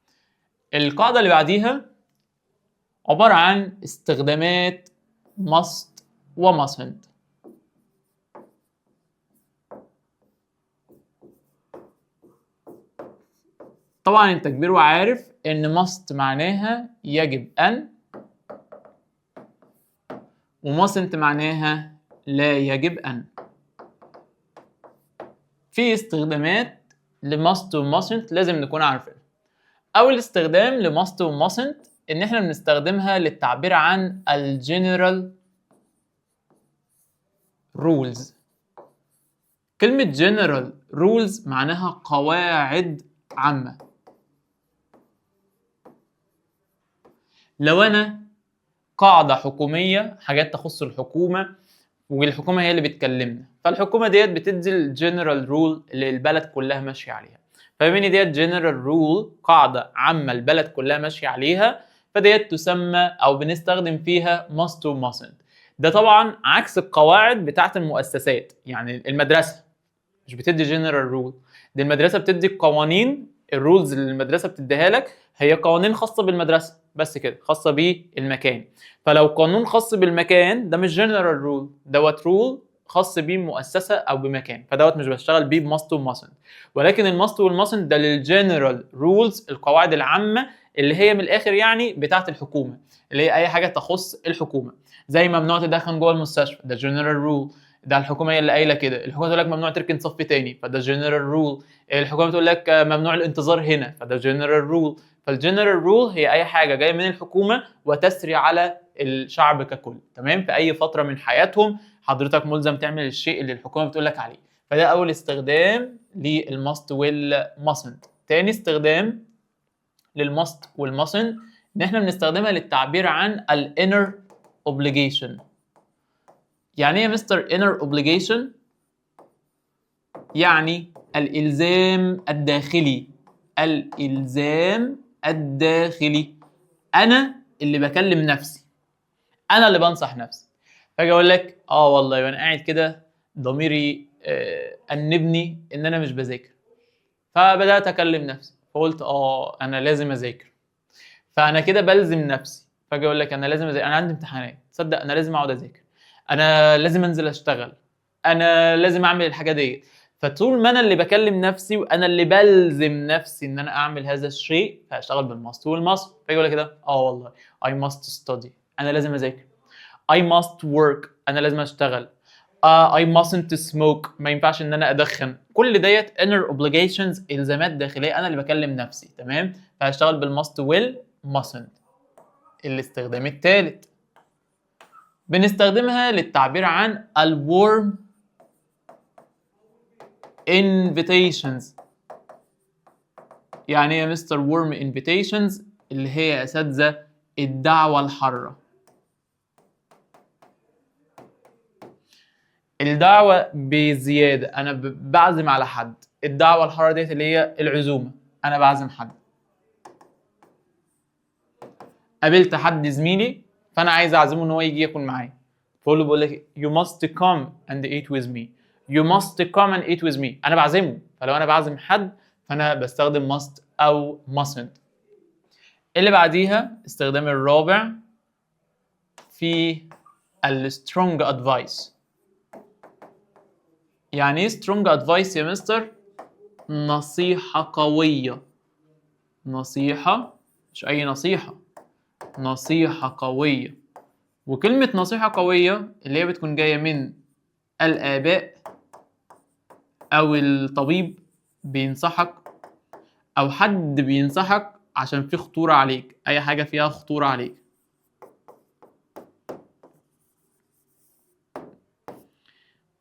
القاعده اللي بعديها عباره عن استخدامات must و mustn't. طبعا انت كبير وعارف ان must معناها يجب ان، و mustn't معناها لا يجب ان. في استخدامات ل must و mustn't لازم نكون عارفين. اول استخدام ل must و mustn't ان احنا بنستخدمها للتعبير عن ال general rules. كلمة general rules معناها قواعد عامة. لو أنا قاعدة حكومية، حاجات تخص الحكومة والحكومة هي اللي بتكلمنا، فالحكومة ديت بتدي الجنرال رول اللي البلد كلها ماشية عليها. فبما إن ديت جنرال رول، قاعدة عامة البلد كلها ماشية عليها، فديت تسمى أو بنستخدم فيها must و mustn't. ده طبعا عكس القواعد بتاعت المؤسسات. يعني المدرسة مش بتدي جنرال رول، دي المدرسه بتدي قوانين. الرولز اللي المدرسه بتديها لك هي قوانين خاصه بالمدرسه بس كده، خاصه بالمكان. فلو قانون خاص بالمكان ده مش جنرال رول، دوت رول خاص بمؤسسه او بمكان، فدوت مش بشتغل بيه بماست وماسنت. ولكن الماست والماسنت ده للجنرال رولز، القواعد العامه اللي هي من الاخر يعني بتاعه الحكومه، اللي هي اي حاجه تخص الحكومه. زي ممنوع تدخن جوه المستشفى، ده جنرال رول، ده الحكومه هي اللي قايله كده. الحكومه تقول لك ممنوع تركن صف تاني، فده جنرال رول. الحكومه بتقول لك ممنوع الانتظار هنا، فده جنرال رول. فالجنرال رول هي اي حاجه جايه من الحكومه وتسري على الشعب ككل. تمام؟ في اي فتره من حياتهم حضرتك ملزم تعمل الشيء اللي الحكومه بتقول لك عليه. فده اول استخدام للماست والماسنت. تاني استخدام للماست والماسنت ان احنا بنستخدمها للتعبير عن الانر اوبليجيشن. يعني ايه يا مستر inner obligation؟ يعني الإلزام الداخلي. الإلزام الداخلي. أنا اللي بكلم نفسي، أنا اللي بنصح نفسي. فاجي أقول لك والله وأنا قاعد كده ضميري أنبني إن أنا مش بذاكر، فبدأت أكلم نفسي فقلت أنا لازم أذاكر. فأنا كده بلزم نفسي. فاجي أقول لك أنا لازم أذاكر، أنا عندي امتحانات، تصدق أنا لازم أقعد أذاكر، انا لازم انزل اشتغل، انا لازم اعمل الحاجه دي. فطول ما انا اللي بكلم نفسي وانا اللي بلزم نفسي ان انا اعمل هذا الشيء، فهشتغل بالماست والماست. فيجي يقول لك كده والله I must study، انا لازم اذاكر. I must work، انا لازم اشتغل. I mustn't smoke، ما ينفعش ان انا ادخن. كل ديت inner obligations، الزامات داخليه، انا اللي بكلم نفسي. تمام؟ فهشتغل بالماست والمustn't. الاستخدام الثالث بنستخدمها للتعبير عن الورم invitations. يعني ايه يا مستر warm invitations؟ اللي هي يا اساتذه الدعوه الحاره. الدعوه بزياده، انا بعزم على حد. الدعوه الحاره ديت اللي هي العزومه، انا بعزم حد. قابلت حد زميلي فانا عايز اعزمه ان هو يجي ياكل معايا، بقول لك you must come and eat with me. you must come and eat with me. انا بعزمه، فلو انا بعزم حد فانا بستخدم must او mustn't. اللي بعديها استخدام الرابع في strong advice. يعني ايه strong advice يا مستر؟ نصيحة قوية. نصيحة، مش أي نصيحة، نصيحة قوية. وكلمة نصيحة قوية اللي هي بتكون جاية من الآباء أو الطبيب بينصحك، أو حد بينصحك عشان في خطورة عليك، أي حاجة فيها خطورة عليك.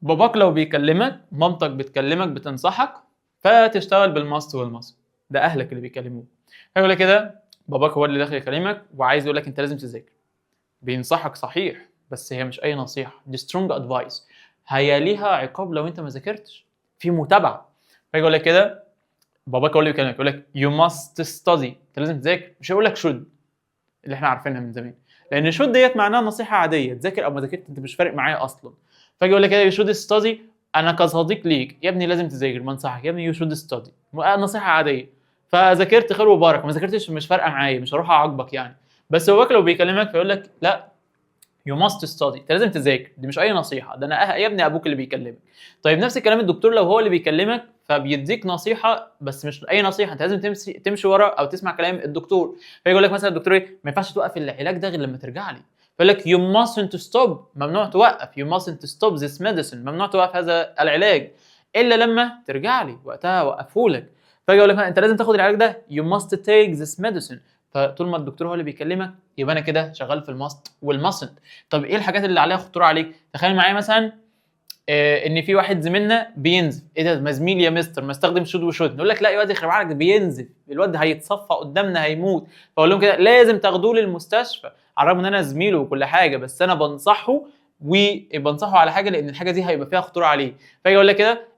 باباك لو بيكلمك، مامتك بتكلمك بتنصحك، فتشتغل بالماست والماست. ده أهلك اللي بيكلموك. هيقول لك كده باباك هو اللي داخل يكلمك وعايز يقول لك أنت لازم تذاكر. بينصحك صحيح، بس هي مش أي نصيحة، دي سترونج أدفايس. هي ليها عقاب لو أنت ما ذاكرتش، في متابعة. فيقول لك كده باباك هو اللي بيكلمك يقول لك you must study، أنت لازم تذاكر، مش هيقول لك should اللي احنا عارفينها من زمان، لأن should ديت معناها نصيحة عادية، تذاكر أو ما ذاكرت أنت مش فارق معايا أصلا. فاجي يقول لك كده you should study، أنا كصديق ليك يا ابني لازم تذاكر، بنصحك يا ابني you should study، نصيحة عادية. فذاكرت خير وبركة، ما ذاكرتش مش فارقة معايا، مش هروح أعاقبك يعني. بس باباك لو بيكلمك فيقول لك لا you must study، انت لازم تذاكر، دي مش اي نصيحه، ده انا يا ابني ابوك اللي بيكلمك. طيب نفس الكلام الدكتور لو هو اللي بيكلمك فبيديك نصيحه، بس مش اي نصيحه، انت لازم تمشي ورا او تسمع كلام الدكتور. فيقول لك مثلا الدكتور ايه، ما ينفعش توقف العلاج ده غير لما ترجع لي. فيقول لك you mustn't stop، ممنوع توقف، you mustn't stop this medicine، ممنوع توقف هذا العلاج الا لما ترجع لي، وقتها وقفهولك. فيجي يقول لك انت لازم تاخد العلاج ده you must take this medicine. فطول ما الدكتور هو اللي بيكلمك يبقى انا كده شغال في الماست والماسنت. طب ايه الحاجات اللي عليها خطوره عليك؟ تخيل معايا مثلا ان في واحد زميلنا بينزف، ايه ده ما زميلي يا مستر ما استخدم شود وشود، نقول لك لا يا واد يخرب عليك، بينزف الواد هيتصفى قدامنا هيموت. فاقول لهم كده لازم تاخدوه للمستشفى، على الرغم ان انا زميله وكل حاجه، بس انا بنصحه وبنصحه على حاجه لان الحاجه دي هيبقى فيها خطوره عليه. فاجي اقول لك كده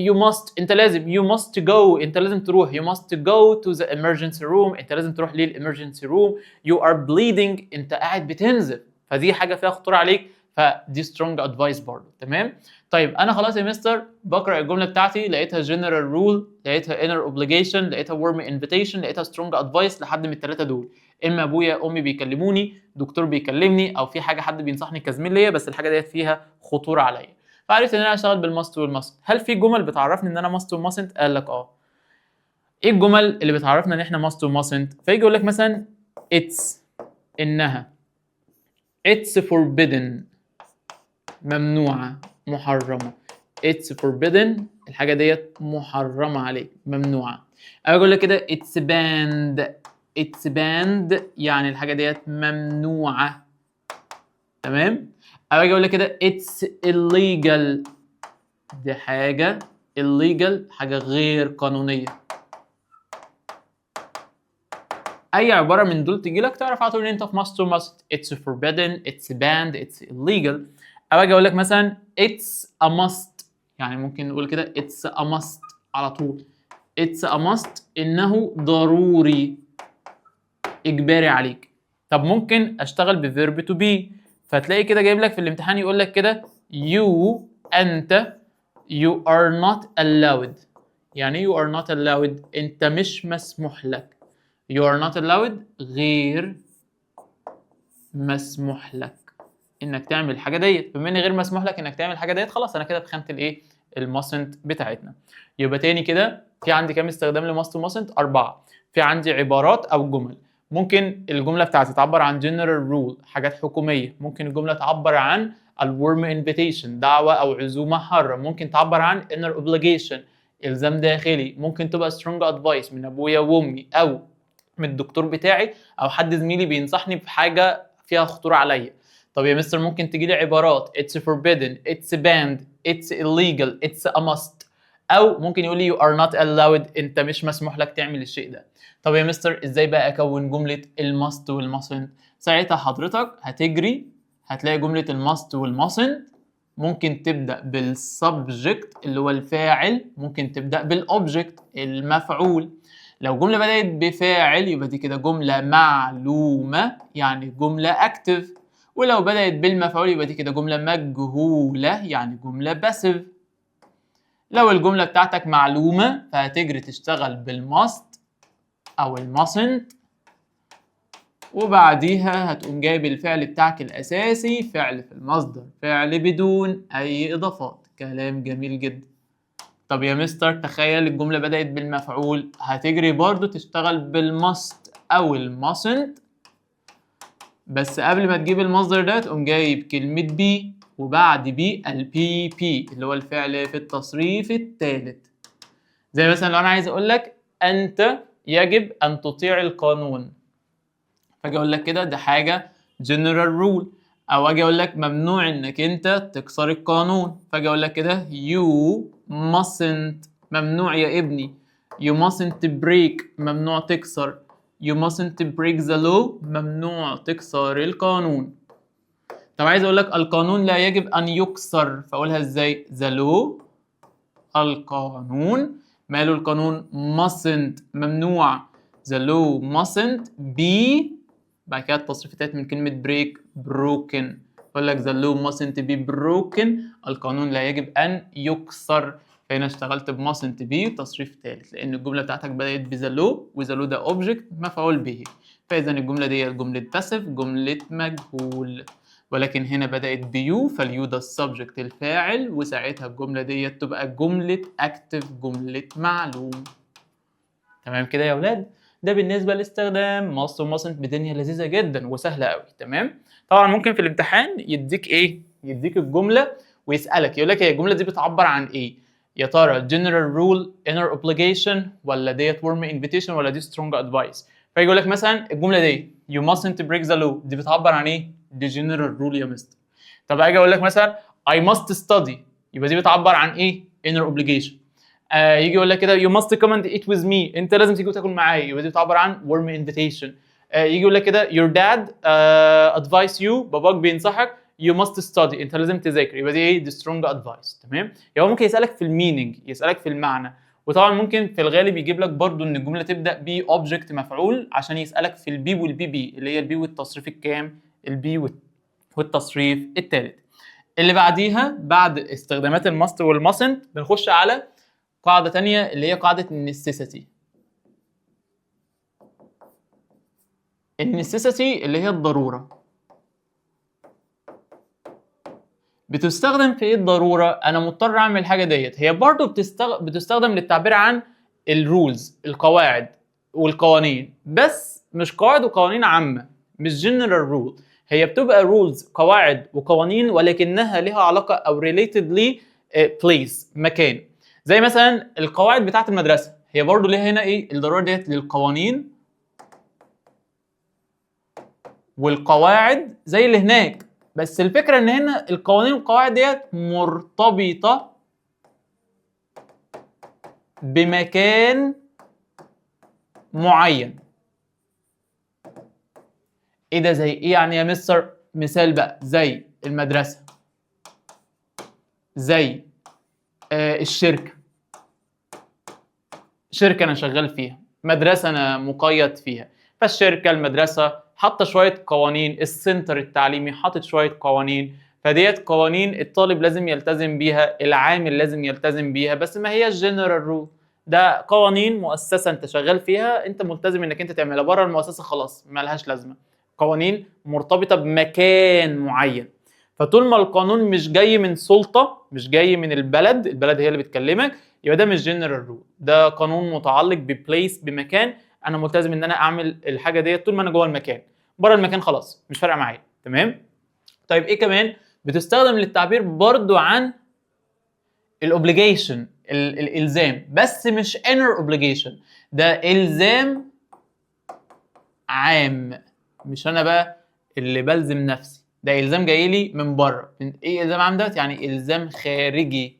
you must، انت لازم you must go، انت لازم تروح you must go to the emergency room، انت لازم تروح للemergency room. you are bleeding، انت قاعد بتنزف، فدي حاجه فيها خطوره عليك، فدي strong advice برضه. تمام. طيب انا خلاص يا مستر بقرا الجمله بتاعتي لقيتها general rule، لقيتها inner obligation، لقيتها warm invitation، لقيتها strong advice لحد من الثلاثه دول. اما ابويا امي بيكلموني، دكتور بيكلمني، او في حاجه حد بينصحني كزميل ليا بس الحاجه ديت فيها خطوره عليا. فعرفت ان انا اشتغل بالماست والماست. هل في جمل بتعرفني ان انا ماست وماستنت؟ قال لك اه. ايه الجمل اللي بتعرفنا ان احنا ماست وماستنت؟ فيجي يقول لك مثلا اتس، انها، اتس forbidden، ممنوعه محرمه. اتس forbidden، الحاجه ديت محرمه عليك ممنوعه. او اقول لك كده اتس banned، اتس banned يعني الحاجه ديت ممنوعه. تمام. او اجي اقول لك كده اتس illegal، دي حاجه illegal، حاجه غير قانونيه. اي عباره من دول تجي لك تعرف على طول ان انت في must و must. it's forbidden، it's banned، it's illegal. او اجي اقول لك مثلا it's a must، يعني ممكن نقول كده it's a must على طول. it's a must انه ضروري اجباري عليك. طب ممكن اشتغل بفيرب to be، فتلاقي كده جايب لك في الامتحان يقول لك كده you، انت you are not allowed. يعني you are not allowed انت مش مسموح لك. you are not allowed غير مسموح لك انك تعمل الحاجه ديت. بما ان غير مسموح لك انك تعمل الحاجه ديت، خلاص انا كده في خانه الايه، الماسنت بتاعتنا. يبقى تاني كده في عندي كام استخدام لماست وماسنت؟ 4. في عندي عبارات او جمل. ممكن الجمله بتاعتي تعبر عن general rule، حاجات حكوميه. ممكن الجمله تعبر عن الورم انفيتيشن، دعوه او عزومه حاره. ممكن تعبر عن inner obligation، الزام داخلي. ممكن تبقى strong advice من ابويا وامي او من الدكتور بتاعي او حد زميلي بينصحني بحاجه فيها خطوره عليا. طب يا مستر ممكن تجي لي عبارات it's forbidden، it's banned، it's illegal، it's a must. او ممكن يقول لي you are not allowed، انت مش مسموح لك تعمل الشيء ده. طب يا مستر ازاي بقى اكون جمله الماست والماسنت؟ ساعتها حضرتك هتجري هتلاقي جمله الماست والماسنت ممكن تبدا بالسبجكت اللي هو الفاعل، ممكن تبدا بالاوبجكت المفعول. لو جملة بدأت بفاعل يبقى دي كده جملة معلومة يعني جملة اكتف، ولو بدأت بالمفعول يبقى دي كده جملة مجهولة يعني جملة باسيف. لو الجملة بتاعتك معلومة فهتجري تشتغل بالماست أو الماسنت، وبعديها هتقوم جايب الفعل بتاعك الأساسي، فعل في المصدر، فعل بدون أي إضافات. كلام جميل جدا. طب يا مستر تخيل الجملة بدأت بالمفعول، هتجري برضو تشتغل بالماست أو الماسنت، بس قبل ما تجيب المصدر ده تقوم جايب كلمة بي، وبعد بي البي بي اللي هو الفعل في التصريف الثالث. زي مثلا لو أنا عايز أقول لك أنت يجب أن تطيع القانون، فاجي اقول لك كده ده حاجه general rule، او اجي اقول لك ممنوع انك انت تكسر القانون، فاجي اقول لك كده you mustn't، ممنوع يا ابني. you mustn't break، ممنوع تكسر. you mustn't break the law، ممنوع تكسر القانون. طب عايز اقول لك القانون لا يجب ان يكسر، فاقولها ازاي؟ the law، القانون ماله القانون؟ mustn't، ممنوع. the law mustn't be، بعد كده التصريف التالت من كلمة break broken، يقول لك the law mustn't be broken، القانون لا يجب أن يكسر. فهنا اشتغلت ب mustn't be تصريف تالت، لأن الجملة بتاعتك بدأت ب the law، و the law ده object مفعول به، فإذا الجملة دي جملة passive، جملة مجهول. ولكن هنا بدأت بيو، فاليو ده السبجكت الفاعل، وساعتها الجملة دي تبقى جملة active، جملة معلوم. تمام كده يا ولاد؟ ده بالنسبه لاستخدام ماست وماسنت بدنيا لذيذه جدا وسهله قوي. تمام. طبعا ممكن في الامتحان يديك ايه؟ يديك الجمله ويسالك، يقول لك هي الجمله دي بتعبر عن ايه؟ يا ترى general rule inner obligation، ولا ديت warm invitation، ولا دي strong advice؟ فيجي يقول لك مثلا الجمله دي you mustn't break the law، دي بتعبر عن ايه؟ دي general rule يا مستر. طب اجي اقول لك مثلا I must study، يبقى دي بتعبر عن ايه؟ inner obligation. يجي يقول لك كده you must come and eat with me، انت لازم تيجي وتاكل معايا، يبقى دي بتعبر عن warm invitation. يجي يقول لك كده your dad advise you، باباك بينصحك you must study، انت لازم تذاكر، يبقى دي ايه؟ دي strong advice. تمام. يبقى ممكن يسالك في الميننج، يسالك في المعنى، وطبعا ممكن في الغالب يجيب لك برضو ان الجمله تبدا ب object مفعول عشان يسالك في البي والبي بي، اللي هي البي والتصريف الكام؟ البي والتصريف الثالث. اللي بعديها بعد استخدامات الماست والماسنت بنخش على قاعدة تانية اللي هي قاعدة النسيسيتي. النسيسيتي اللي هي الضرورة. بتستخدم في ايه الضرورة؟ أنا مضطر أعمل الحاجة ديت. هي برضو بتستخدم للتعبير عن الرولز، القواعد والقوانين، بس مش قواعد وقوانين عامة، مش جنرال رول. هي بتبقى رولز، قواعد وقوانين، ولكنها لها علاقة أو ريليتد ل بليس، مكان. زي مثلا القواعد بتاعة المدرسة، هي برضو ليها هنا ايه؟ الضرورة ديت للقوانين والقواعد زي اللي هناك، بس الفكرة ان هنا القوانين والقواعد ديت مرتبطة بمكان معين. ايه ده زي ايه يعني يا مستر؟ مثال بقى زي المدرسة، زي الشركة، شركة انا شغال فيها، مدرسة انا مقيد فيها، فالشركة المدرسة حاطة شوية قوانين، السنتر التعليمي حاطط شوية قوانين، فديت قوانين الطالب لازم يلتزم بيها، العامل لازم يلتزم بيها، بس ما هي الجنرال رول. ده قوانين مؤسسة انت شغال فيها، انت ملتزم انك انت تعملها، بره المؤسسة خلاص ما لهاش لازمة. قوانين مرتبطة بمكان معين. فطول ما القانون مش جاي من سلطة، مش جاي من البلد هي اللي بتكلمك، يبقى ده مش جنرال رول، ده قانون متعلق ببليس، بمكان انا ملتزم ان انا اعمل الحاجه ديت طول ما انا جوه المكان، بره المكان خلاص مش فارقه معايا. تمام. طيب ايه كمان بتستخدم للتعبير برضو عن الاوبليجيشن، الالزام، بس مش inner obligation، ده الزام عام، مش انا بقى اللي بلزم نفسي، ده الزام جاي لي من بره. ايه الزام عام ده؟ يعني الزام خارجي.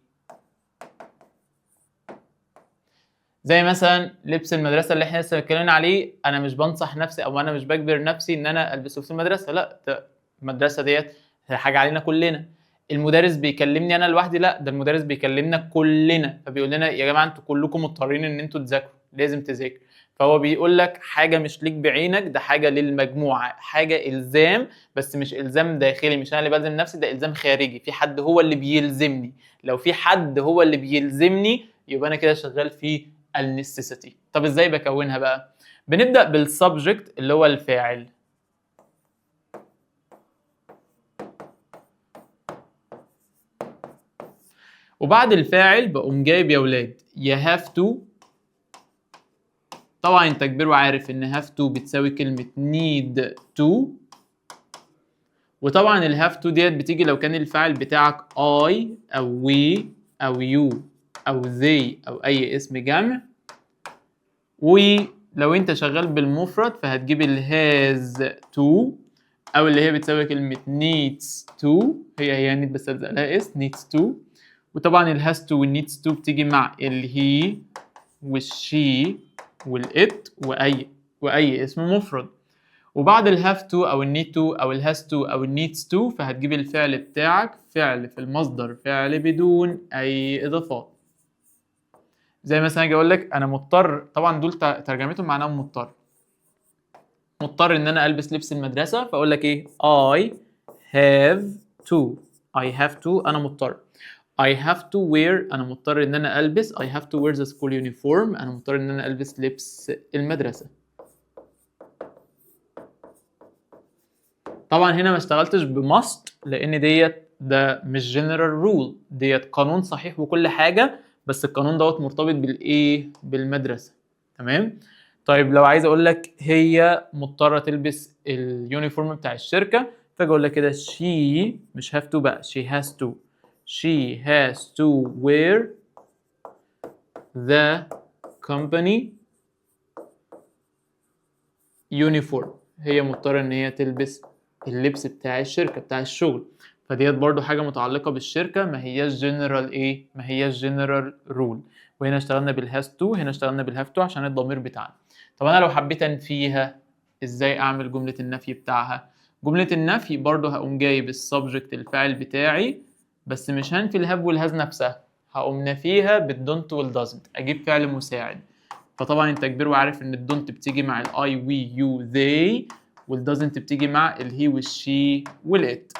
زي مثلا لبس المدرسه اللي احنا لسه اتكلمنا عليه، انا مش بنصح نفسي او انا مش بجبر نفسي ان انا البسه في المدرسه، لا، المدرسه ديت حاجه علينا كلنا. المدرس بيكلمني انا لوحدي؟ لا، ده المدرس بيكلمنا كلنا، فبيقول لنا يا جماعه انتوا كلكم مضطرين ان انتوا تذاكروا، لازم تذاكروا. فهو بيقول لك حاجه مش ليك بعينك، ده حاجه للمجموعه، حاجه الزام بس مش الزام داخلي، مش انا اللي بلزم نفسي، ده الزام خارجي، في حد هو اللي بيلزمني. لو في حد هو اللي بيلزمني يبقى انا كده شغال في النسيسيتي. طب ازاي بكونها بقى؟ بنبدا بالسبجكت اللي هو الفاعل. وبعد الفاعل بقوم جايب يا ولاد يا have to. طبعا انت كبير وعارف ان have to بتساوي كلمة need to. وطبعا ال have to ديت بتيجي لو كان الفاعل بتاعك I أو we أو you أو they أو أي اسم جمع. ولو انت شغال بالمفرد فهتجيب ال has to أو اللي هي بتساوي كلمة needs to، هي need بس ألزق لها اس needs to. وطبعا ال has to وال needs to بتيجي مع ال he والشي والإت وأي اسم مفرد. وبعد ال have to أو ال need to أو ال has to أو ال needs to فهتجيب الفعل بتاعك فعل في المصدر، فعل بدون أي إضافات. زي مثلا أجي أقول لك أنا مضطر، طبعا دول ترجمتهم معناهم مضطر إن أنا ألبس لبس المدرسة، فأقول لك إيه؟ I have to أنا مضطر. I have to wear أنا مضطر إن أنا ألبس. I have to wear the school uniform أنا مضطر إن أنا ألبس لبس المدرسة. طبعا هنا ما اشتغلتش بماست لأن ده مش general rule، ديت قانون صحيح وكل حاجة، بس القانون دوت مرتبط بالإيه؟ بالمدرسة. تمام؟ طيب لو عايز أقول لك هي مضطرة تلبس اليونيفورم بتاع الشركة، فأجي أقول لك كده she مش have to بقى، she has to wear the company uniform. هي مضطرة ان هي تلبس اللبس بتاع الشركة بتاع الشغل. فديت برضو حاجة متعلقة بالشركة، ما هياش جنرال ايه؟ ما هياش جنرال رول. وهنا اشتغلنا بالهاز تو، هنا اشتغلنا بالهاف تو عشان الضمير بتاعنا. طب انا لو حبيت انفيها ازاي اعمل جملة النفي بتاعها؟ جملة النفي برضو هقوم جايب السبجكت الفاعل بتاعي، بس مش هنفي الهاف والهاز نفسها، هقوم نفيها بالدونت والدازنت، اجيب فعل مساعد. فطبعا انت كبير وعارف ان الدونت بتيجي مع الاي وي يو ذي، والدازنت بتيجي مع الهي والشي والات.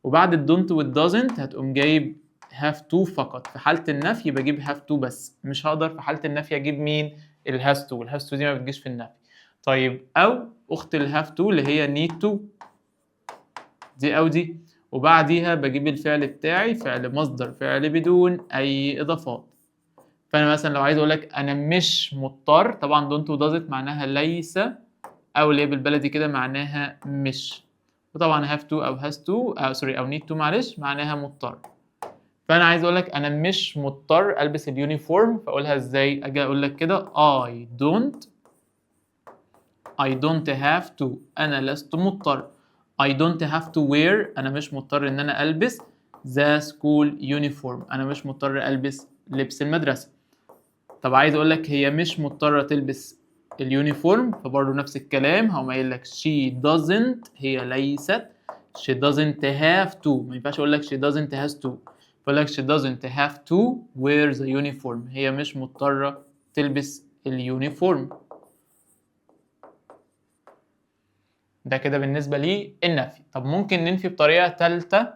وبعد الدونت والدازنت هتقوم جايب هاف تو فقط. في حالة النفي بجيب هاف تو بس، مش هقدر في حالة النفي اجيب مين؟ الهاز تو، والهاز تو دي ما بتجيش في النفي. طيب او اخت الهاف تو اللي هي نيد تو، دي او دي. وبعديها بجيب الفعل بتاعي فعل مصدر، فعل بدون اي اضافات. فانا مثلا لو عايز اقول لك انا مش مضطر، طبعا دونت ودازت معناها ليس، او اللي هي بالبلدي كده معناها مش. وطبعا have to او has to او need to معلش معناها مضطر. فانا عايز اقول لك انا مش مضطر البس اليونيفورم، فاقولها ازاي؟ اجي اقول لك كده I don't have to انا لست مضطر. I don't have to wear انا مش مضطر ان انا البس the school uniform انا مش مضطر البس لبس المدرسة. طب عايز اقول لك هي مش مضطرة تلبس اليونيفورم، فبرضه نفس الكلام هقوم قايل لك she doesn't هي ليست، she doesn't have to ما ينفعش اقول لك she doesn't has to، بقول لك she doesn't have to wear the uniform هي مش مضطرة تلبس اليونيفورم. ده كده بالنسبة للنفي. طب ممكن ننفي بطريقة تالتة،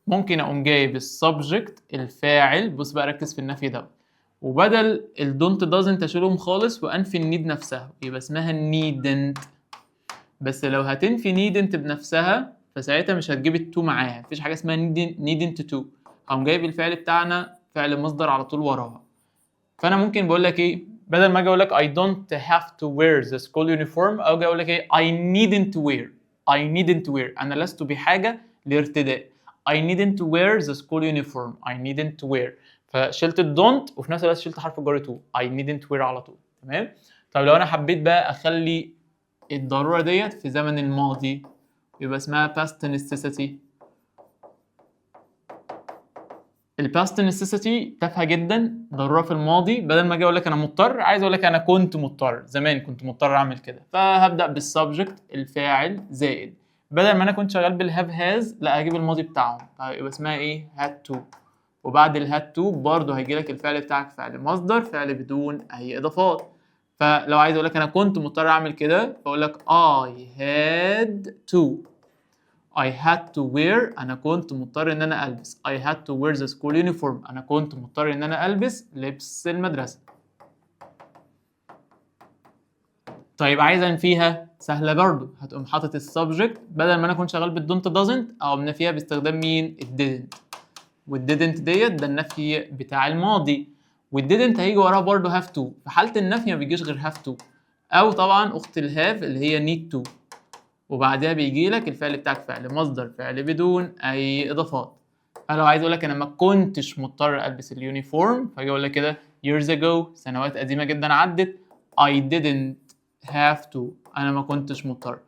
ممكن اقوم جايب السبجكت الفاعل، بص بقى ركز في النفي ده، وبدل الدونت دازنت اشيلهم خالص وانفي النيد نفسها، يبقى اسمها نيدنت. بس لو هتنفي نيدنت بنفسها فساعتها مش هتجيب التو معاها، مفيش حاجه اسمها نيدنت تو، هقوم جايب الفعل بتاعنا فعل مصدر على طول وراها. فانا ممكن بقول لك ايه، بدل ما اجي اقول لك I don't have to wear the school uniform، او اجي اقول لك ايه I needn't wear انا لست بحاجه لارتداء. I needn't wear the school uniform I needn't wear، فشلت الدونت وفي نفس الوقت شلت حرف الجر تو، I needn't wear على طول. تمام. طب لو انا حبيت بقى اخلي الضروره ديت في زمن الماضي يبقى اسمها past necessity. الباست necessity تافهه جدا، ضروره في الماضي، بدل ما اجي اقول لك انا مضطر عايز اقول لك انا كنت مضطر زمان، كنت مضطر اعمل كده، فهبدا بالسبجكت الفاعل زائد، بدل ما انا كنت شغال بالهاف هاز لا هجيب الماضي بتاعهم، يبقى اسمها ايه؟ had to. وبعد الهاد تو برضه هيجي لك الفعل بتاعك فعل مصدر، فعل بدون اي اضافات. فلو عايز اقول لك انا كنت مضطر اعمل كده فاقول لك I had to wear انا كنت مضطر ان انا البس I had to wear the school uniform انا كنت مضطر ان انا البس لبس المدرسة. طيب عايز انفيها سهلة برضو، هتقوم حاطط السبجكت بدل ما انا كنت شغال بالدونت doesn't او منفيها باستخدام مين؟ الديدنت. والديدنت ديت ده النفي بتاع الماضي، والديدنت هيجي وراها برضو have to. في حالة النفي ما بيجيش غير have to او طبعا اخت الهاف اللي هي need to، وبعدها بيجي لك الفعل بتاعك فعل مصدر فعل بدون اي اضافات. فلو عايز اقول لك انا ما كنتش مضطر البس اليونيفورم فاجي اقول لك كده years ago سنوات قديمه جدا عدت I didn't have to انا ما كنتش مضطر.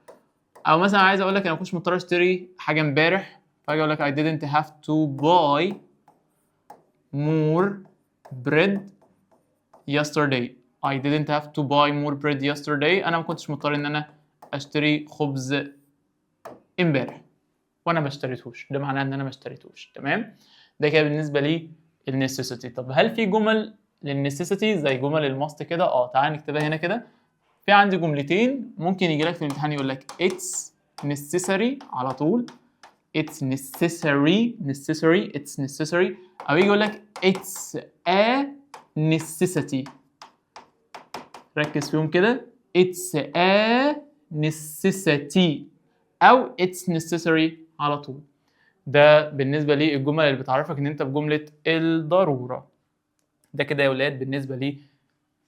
او مثلا عايز اقول لك انا ما كنتش مضطر اشتري حاجه امبارح فاجي اقول لك I didn't have to buy more bread yesterday I didn't have to buy more bread yesterday انا ما كنتش مضطر ان انا اشتري خبز امبارح وانا ما اشتريتهوش، ده معناه ان انا ما اشتريتهوش. تمام؟ ده كده بالنسبه لي النيسيسيتي. طب هل في جمل للنيسيسيتي زي جمل الماست كده؟ تعال نكتبها هنا كده. في عندي جملتين ممكن يجي لك في الامتحان يقول لك it's necessary على طول it's necessary او يجي يقول لك it's a necessity. ركز فيهم كده it's a necessity او it's necessary على طول. ده بالنسبة لي الجمل اللي بتعرفك ان انت في جملة الضرورة. ده كده يا ولاد بالنسبة لي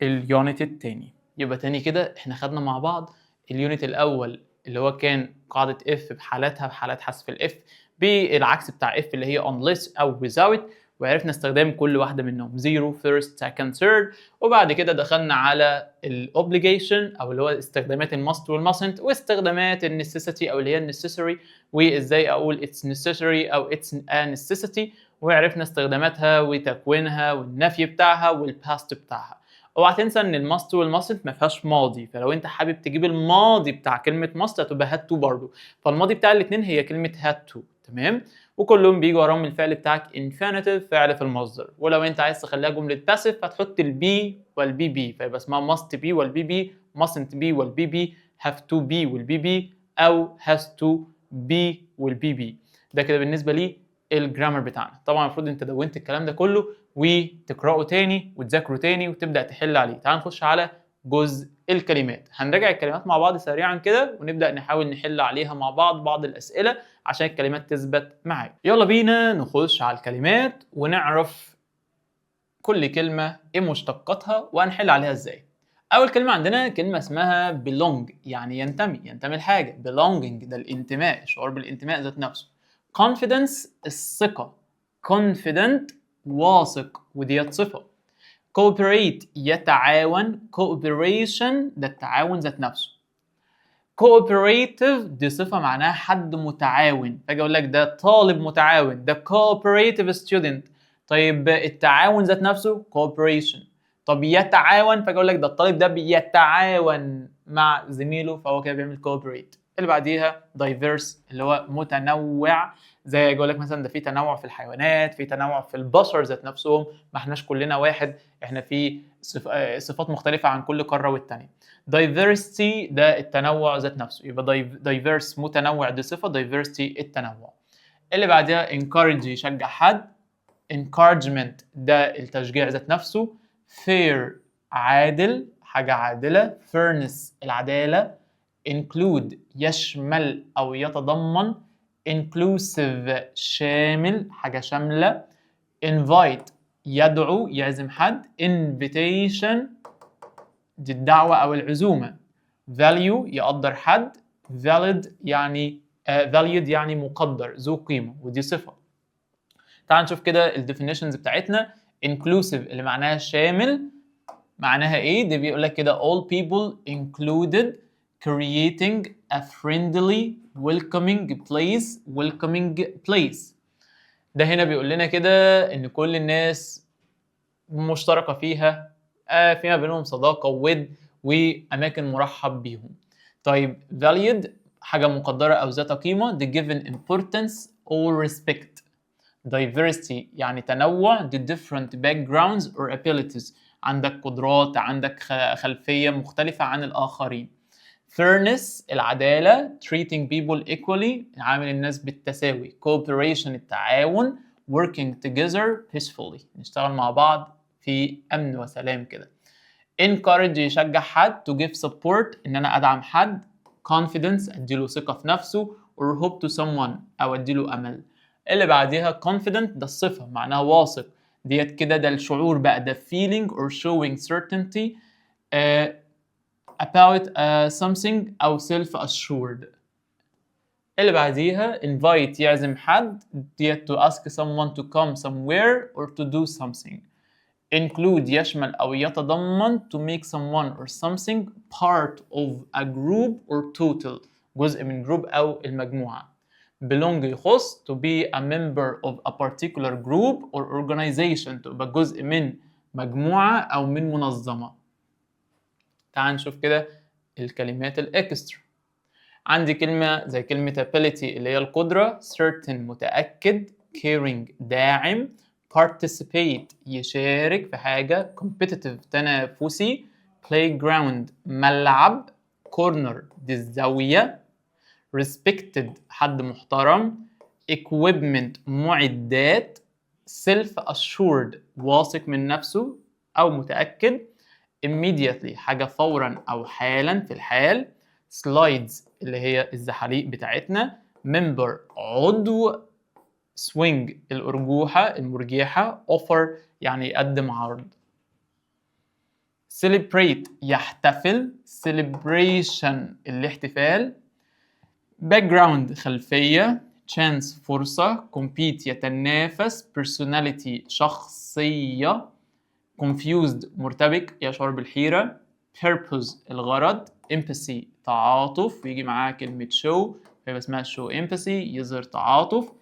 اليونت التاني. يبقى تاني كده احنا خدنا مع بعض اليونت الاول اللي هو كان قاعدة if بحالاتها بحالات حذف الاف بالعكس بتاع if اللي هي unless او without، وعرفنا استخدام كل واحدة منهم 0 first second third. وبعد كده دخلنا على الاوبليجيشن او اللي هو استخدامات الماست والماسنت واستخدامات النسيسيتي او اللي هي النسيسري وازاي اقول it's necessary او it's a necessity، وعرفنا استخداماتها وتكوينها والنفي بتاعها والباست بتاعها. اوعى تنسى ان الماست والماسنت ما فيهاش ماضي، فلو انت حابب تجيب الماضي بتاع كلمه ماست هتبقى هاد تو برضه، فالماضي بتاع الاثنين هي كلمه هاد تو. تمام؟ وكلهم بيجوا وراهم الفعل بتاعك انفينيتيف فعل في المصدر، ولو انت عايز تخليها جمله باسيف هتحط البي والبي بي فيبقى اسمها ماست بي والبي بي، ماسنت بي والبي بي، هاف تو بي والبي بي، او هاز تو بي والبي بي. ده كده بالنسبه لي الجرامر بتاعنا. طبعا المفروض انت دونت الكلام ده كله وتقراه تاني وتذاكره تاني وتبدا تحل عليه. تعال نخش على جزء الكلمات. هنراجع الكلمات مع بعض سريعا كده ونبدا نحاول نحل عليها مع بعض الاسئله عشان الكلمات تثبت معاك. يلا بينا نخش على الكلمات ونعرف كل كلمه ايه مشتقاتها وهنحل عليها ازاي. اول كلمه عندنا كلمه اسمها belong يعني ينتمي لحاجه. belonging ده الانتماء، الشعور بالانتماء ذات نفسه. confidence الثقه، confident واثق وديت صفه. cooperate يتعاون، cooperation ده التعاون ذات نفسه. cooperative دي صفة معناها حد متعاون، فاجي اقول لك ده طالب متعاون، ده cooperative student. طيب التعاون ذات نفسه cooperation. طب يتعاون فاجي اقول لك ده الطالب ده بيتعاون مع زميله فهو كده بيعمل cooperate. اللي بعديها diverse اللي هو متنوع، زي اقول لك مثلا ده في تنوع في الحيوانات، في تنوع في البشر ذات نفسهم، ما احناش كلنا واحد، احنا في صفات مختلفة عن كل قارة والتانية. diversity ده التنوع ذات نفسه، يبقى diverse متنوع دي صفة، diversity التنوع. اللي بعدها encourage يشجع حد، encouragement ده التشجيع ذات نفسه. fair عادل، حاجة عادلة. fairness العدالة. include يشمل أو يتضمن. inclusive شامل، حاجة شاملة. invite يدعو يعزم حد. invitation دي الدعوة أو العزومة. value يقدر حد. valued يعني مقدر ذو قيمة ودي صفة. تعال نشوف كده الديفينيشنز بتاعتنا. inclusive اللي معناها شامل، معناها ايه؟ ده بيقول لك كده all people included creating a friendly welcoming place. ده هنا بيقول لنا كده ان كل الناس مشتركة فيها، في ما بينهم صداقة وود واماكن مرحب بيهم. طيب valued حاجة مقدرة او ذات قيمة، the given importance or respect. diversity يعني تنوع، the different backgrounds or abilities عندك قدرات، عندك خلفية مختلفة عن الآخرين. fairness العدالة، treating people equally عامل الناس بالتساوي. cooperation التعاون، working together peacefully نشتغل مع بعض في أمن وسلام كده. encourage يشجع حد، to give support إن أنا أدعم حد. confidence أديله ثقة في نفسه، or hope to someone أو أديله أمل. اللي بعديها confident ده الصفة معناها واثق، ديت كده ده الشعور بقى، ده feeling or showing certainty about something أو self assured. اللي بعديها invite يعزم حد، ديت to ask someone to come somewhere or to do something. include يشمل أو يتضمن to make someone or something part of a group or total جزء من جروب أو المجموعة. belong يخص to be a member of a particular group or organization تبقى جزء من مجموعة أو من منظمة. تعال نشوف كده الكلمات الإكسترا. عندي كلمة زي كلمة ability اللي هي القدرة، certain متأكد، caring داعم، participate يشارك في حاجة، competitive تنافسي، playground ملعب، corner دي الزاوية، respected حد محترم، equipment معدات، self assured واثق من نفسه أو متأكد، immediately حاجة فورا أو حالا في الحال، slides اللي هي الزحاليق بتاعتنا، member عضو، swing الأرجوحة المرجحة، offer يعني يقدم عرض. celebrate يحتفل، celebration الاحتفال، background خلفية، chance فرصة، compete يتنافس، personality شخصية، confused مرتبك يشعر بالحيرة، purpose الغرض، empathy تعاطف ويجي معاها كلمة show فيبقى اسمها show empathy يظهر تعاطف،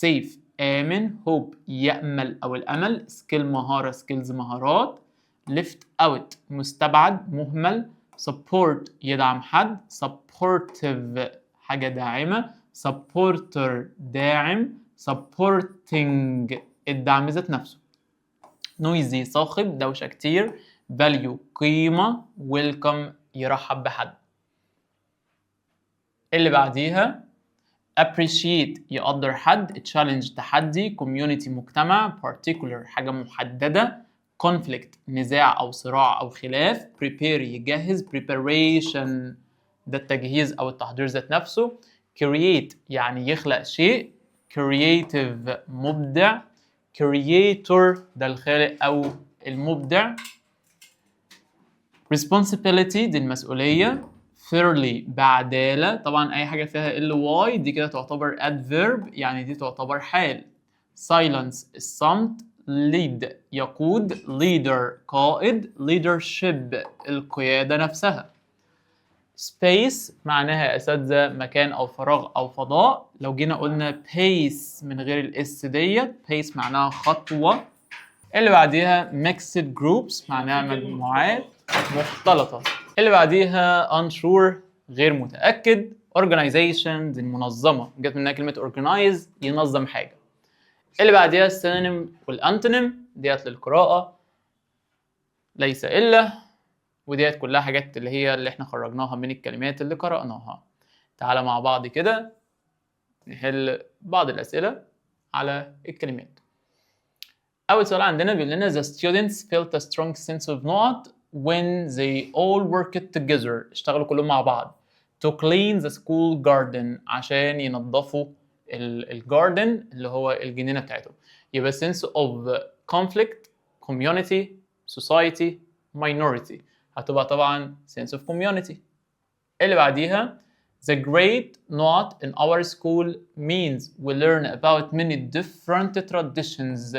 safe آمن، hope يأمل أو الأمل، skill مهارة skills مهارات، left out مستبعد مهمل، support يدعم حد، supportive حاجة داعمة، supporter داعم، supporting الدعم ذات نفسه، noisy صاخب دوشة كتير، value قيمة، welcome يرحب بحد. اللي بعديها appreciate يقدر حد، challenge تحدي، community مجتمع، particular حاجة محددة، conflict نزاع أو صراع أو خلاف، prepare يجهز، preparation ده التجهيز أو التحضير ذات نفسه، create يعني يخلق شيء، creative مبدع، creator ده الخالق أو المبدع، responsibility دي المسؤولية، fairly بعدالة طبعا أي حاجة فيها ly دي كده تعتبر adverb يعني دي تعتبر حال، silence الصمت، lead يقود، leader قائد، leadership القيادة نفسها، space معناها يا أساتذة مكان أو فراغ أو فضاء، لو جينا قلنا pace من غير الاس ديت pace معناها خطوة. اللي بعديها mixed groups معناها مجموعات مختلطة. اللي بعديها unsure غير متأكد، organization دي المنظمة جت منها كلمة organize ينظم حاجة. اللي بعديها السينونيم والانتونيم ديت للقراءة، ليس إلا، وديت كلها حاجات اللي هي اللي احنا خرجناها من الكلمات اللي قرأناها. تعالى مع بعض كده نحل بعض الأسئلة على الكلمات. أول سؤال عندنا بيقول لنا the students felt a strong sense of not when they all worked together اشتغلوا كلهم مع بعض to clean the school garden عشان ينظفوا الجاردن اللي هو الجنينة بتاعتهم. يبقى sense of conflict community society minority هتبقى طبعا sense of community. اللي بعديها the great not in our school means we learn about many different traditions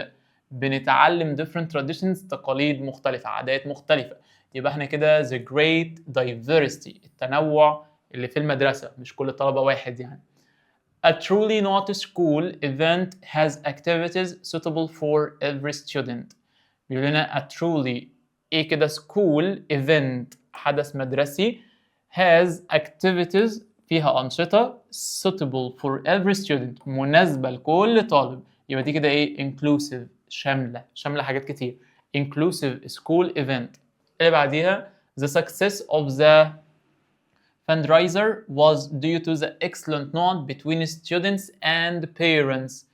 بنتعلم different traditions تقاليد مختلفة عادات مختلفة. يبقى احنا كده the great diversity التنوع اللي في المدرسة مش كل الطلبة واحد يعني. A truly not school event has activities suitable for every student. بيقول لنا a truly ايه كده school event حدث مدرسي has activities فيها أنشطة suitable for every student مناسبة لكل طالب. يبقى دي كده ايه inclusive شاملة حاجات كتير. inclusive school event. اللي بعديها the success of the fundraiser was due to the excellent note between students and parents.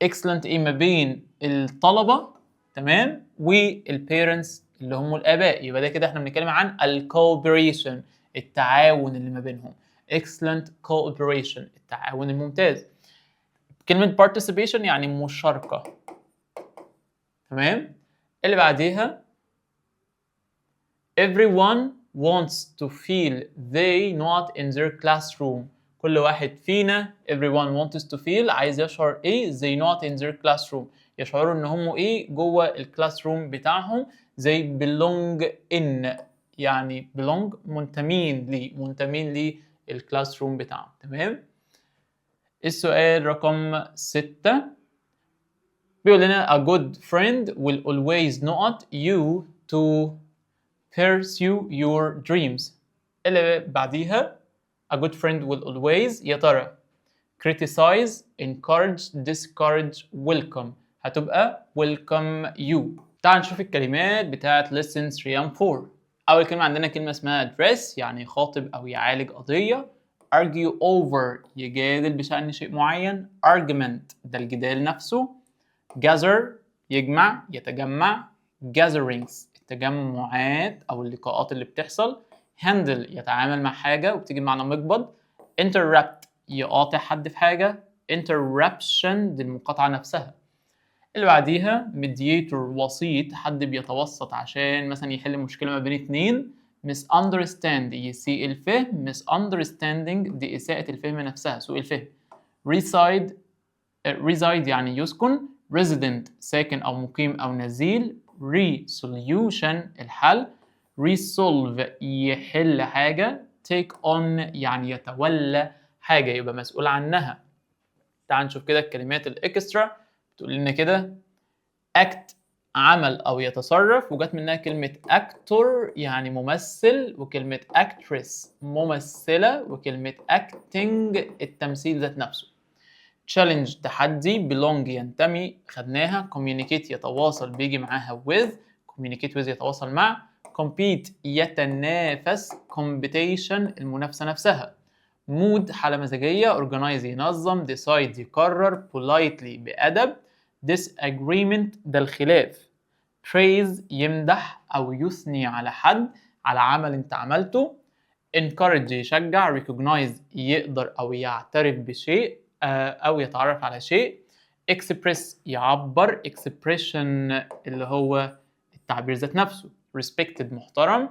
excellent ايه ما بين الطلبة تمام والparents اللي هم الآباء. يبقى ده كده احنا بنتكلم عن cooperation التعاون اللي ما بينهم. excellent cooperation التعاون الممتاز. كلمة participation يعني مشاركة تمام. اللي بعديها everyone wants to feel they not in their classroom. كل واحد فينا everyone wants to feel عايز يشعر ايه they not in their classroom. يشعروا ان هم ايه جوه الكلاس روم بتاعهم. they belong in يعني belong منتمين للكلاس روم بتاعهم تمام. السؤال رقم 6 بيقول لنا a good friend will always not you to pursue your dreams. اللي بعديها a good friend will always يا ترى criticize, encourage, discourage, welcome. هتبقى welcome you. تعال نشوف الكلمات بتاعت lesson 3 and 4. أول كلمة عندنا كلمة اسمها address يعني يخاطب أو يعالج قضية. argue over يجادل بشأن شيء معين. argument ده الجدال نفسه. gather يجمع يتجمع. gatherings التجمعات أو اللقاءات اللي بتحصل. handle يتعامل مع حاجة وبتيجي بمعنى مقبض. interrupt يقاطع حد في حاجة. interruption دي المقاطعة نفسها. اللي بعديها mediator وسيط حد بيتوسط عشان مثلا يحل مشكلة ما بين اتنين. misunderstand يسيء الفهم. misunderstanding دي إساءة الفهم نفسها سوء الفهم. reside يعني يسكن. resident ساكن أو مقيم أو نزيل. resolution الحل. resolve يحل حاجة. take on يعني يتولى حاجة يبقى مسؤول عنها. تعال نشوف كده الكلمات الإكسترا. بتقول لنا كده act عمل أو يتصرف وجات منها كلمة actor يعني ممثل وكلمة actress ممثلة وكلمة acting التمثيل ذات نفسه. challenge تحدي. belong ينتمي خدناها. communicate يتواصل بيجي معاها with. communicate with يتواصل مع. compete يتنافس. competition المنافسة نفسها. mood حالة مزاجية. organize ينظم. decide يقرر. politely بأدب. disagreement ده الخلاف. praise يمدح أو يثني على حد على عمل أنت عملته. encourage يشجع. recognize يقدر أو يعترف بشيء أو يتعرف على شيء. express يعبر. expression اللي هو التعبير ذات نفسه. respected محترم.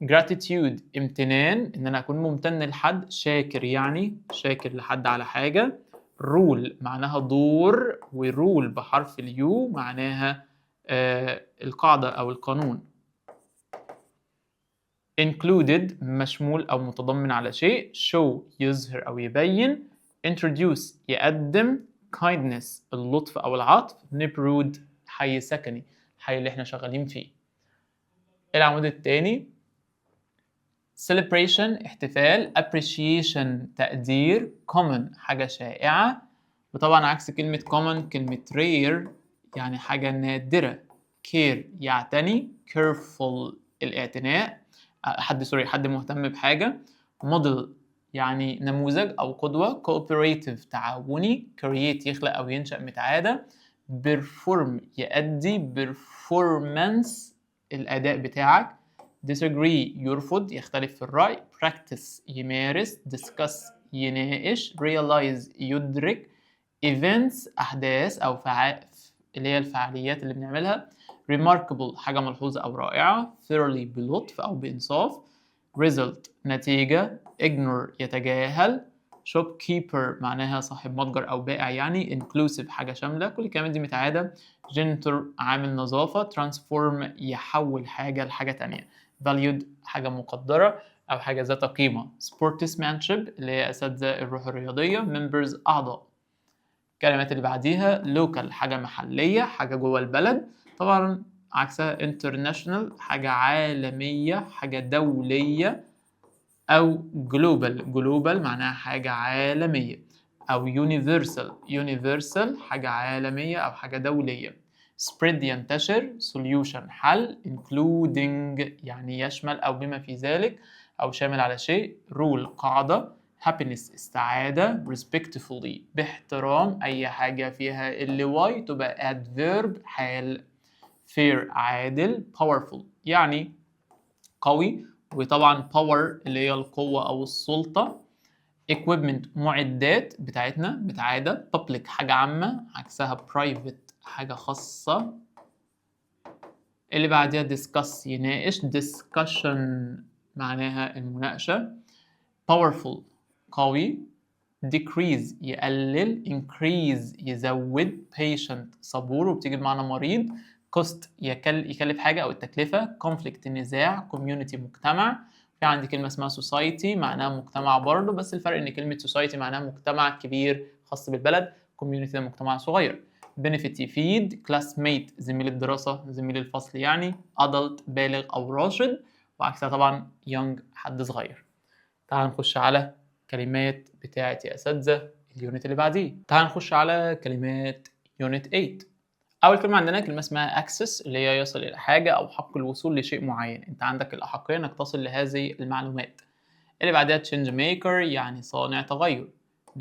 gratitude امتنان إن أنا أكون ممتن لحد. شاكر يعني شاكر لحد على حاجة. rule معناها دور ورول بحرف اليو معناها القاعدة أو القانون. included مشمول أو متضمن على شيء. show يظهر أو يبين. introduce يقدم. kindness اللطف أو العطف. neighborhood حي سكني الحي اللي احنا شغالين فيه. العمود الثاني celebration احتفال. appreciation تقدير. common حاجة شائعة وطبعا عكس كلمة common كلمة rare يعني حاجة نادرة. care يعتني. careful الاعتناء حد مهتم بحاجة. model يعني نموذج أو قدوة. cooperative تعاوني. create يخلق أو ينشأ متعادة. perform يأدي. performance الأداء بتاعك. disagree يرفض يختلف في الرأي. practice يمارس. discuss يناقش. realize يدرك. events أحداث أو اللي هي الفعاليات اللي بنعملها. remarkable حاجة ملحوظة أو رائعة. thoroughly بلطف أو بإنصاف. result نتيجة. ignore يتجاهل. shopkeeper معناها صاحب متجر أو بائع يعني. inclusive حاجة شاملة. كل الكلمات دي متعادة. janitor عامل نظافة. transform يحول حاجة لحاجة تانية. valued حاجة مقدرة أو حاجة ذات قيمة. sportsmanship اللي هي أساتذة الروح الرياضية. members أعضاء. الكلمات اللي بعديها local حاجة محلية حاجة جوه البلد. طبعا عكسها international حاجة عالمية حاجة دولية. أو global معناها حاجة عالمية. أو universal حاجة عالمية أو حاجة دولية. spread ينتشر، solution حل، including يعني يشمل أو بما في ذلك أو شامل على شيء، rule قاعدة، happiness السعادة، respectfully باحترام، أي حاجة فيها اللي y تبقى adverb حال، fair عادل، powerful يعني قوي، وطبعا power اللي هي القوة أو السلطة، equipment معدات بتاعتنا بتاعادة، public حاجة عامة عكسها private حاجة خاصة، اللي بعدها discuss يناقش، discussion معناها المناقشة، powerful قوي، decrease يقلل، increase يزود، patient صبور وبتيجي بمعنى مريض، cost يكلف حاجة أو التكلفة، conflict النزاع، community مجتمع، في عندي كلمة اسمها society معناها مجتمع برضه، بس الفرق إن كلمة society معناها مجتمع كبير خاص بالبلد، community ده مجتمع صغير، benefit يفيد، classmate زميل الدراسة زميل الفصل يعني، adult بالغ أو راشد، وعكسها طبعا young حد صغير. تعال نخش على كلمات بتاعة يا أساتذة اليونت اللي بعديه. تعال نخش على كلمات يونت 8. أول كلمة عندنا كلمة اسمها access اللي هي يصل إلى حاجة أو حق الوصول لشيء معين، أنت عندك الأحقية إنك تصل لهذه المعلومات. اللي بعدها change maker يعني صانع تغير.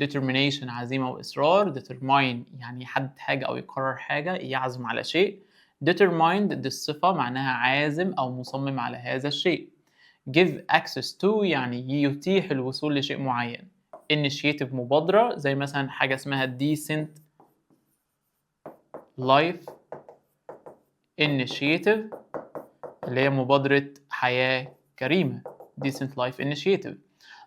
determination عزيمة وإصرار. determine يعني يحدد حاجة أو يقرر حاجة، يعزم على شيء. determined دي الصفة معناها عازم أو مصمم على هذا الشيء. give access to يعني يتيح الوصول لشيء معين. initiative مبادرة زي مثلا حاجة اسمها decent life initiative اللي هي مبادرة حياة كريمة decent life initiative.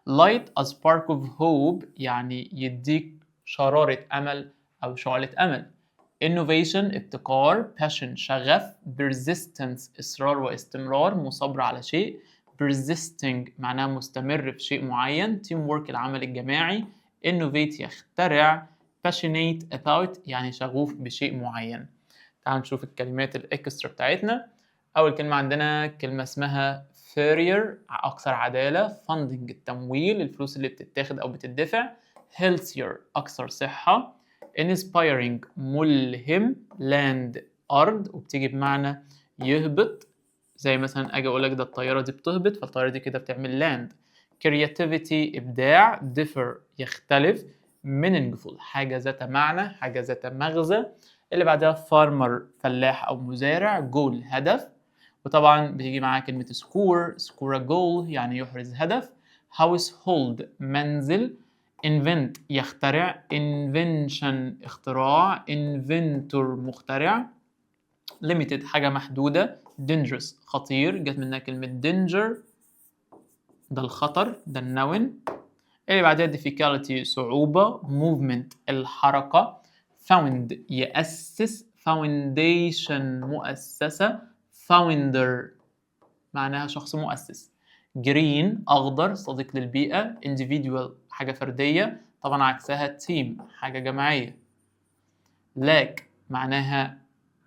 light a spark of hope يعني يديك شرارة أمل أو شعلة أمل. innovation ابتكار. passion شغف. persistence إصرار واستمرار مصابرة على شيء. persisting معناها مستمر في شيء معين. teamwork العمل الجماعي. innovate يخترع. passionate about يعني شغوف بشيء معين. تعال نشوف الكلمات الإكسترا بتاعتنا. أول كلمة عندنا كلمة اسمها fairer أكثر عدالة. funding التمويل الفلوس اللي بتتاخد أو بتدفع. healthier أكثر صحة. inspiring ملهم. land أرض وبتيجي بمعنى يهبط، زي مثلا أجي أقول لك ده الطيارة دي بتهبط فالطيارة دي كده بتعمل land. creativity إبداع. differ يختلف. meaningful حاجة ذات معنى حاجة ذات مغزى. اللي بعدها farmer فلاح أو مزارع. goal هدف، وطبعا بتيجي معاها كلمة score a goal يعني يحرز هدف. household منزل. invent يخترع. invention اختراع. inventor مخترع. limited حاجة محدودة. dangerous خطير جت منها كلمة danger ده الخطر ده النون. اللي بعدها difficulty صعوبة. movement الحركة. found يأسس. foundation مؤسسة. founder معناها شخص مؤسس. green أخضر صديق للبيئة. individual حاجة فردية طبعا عكسها team حاجة جماعية. lack معناها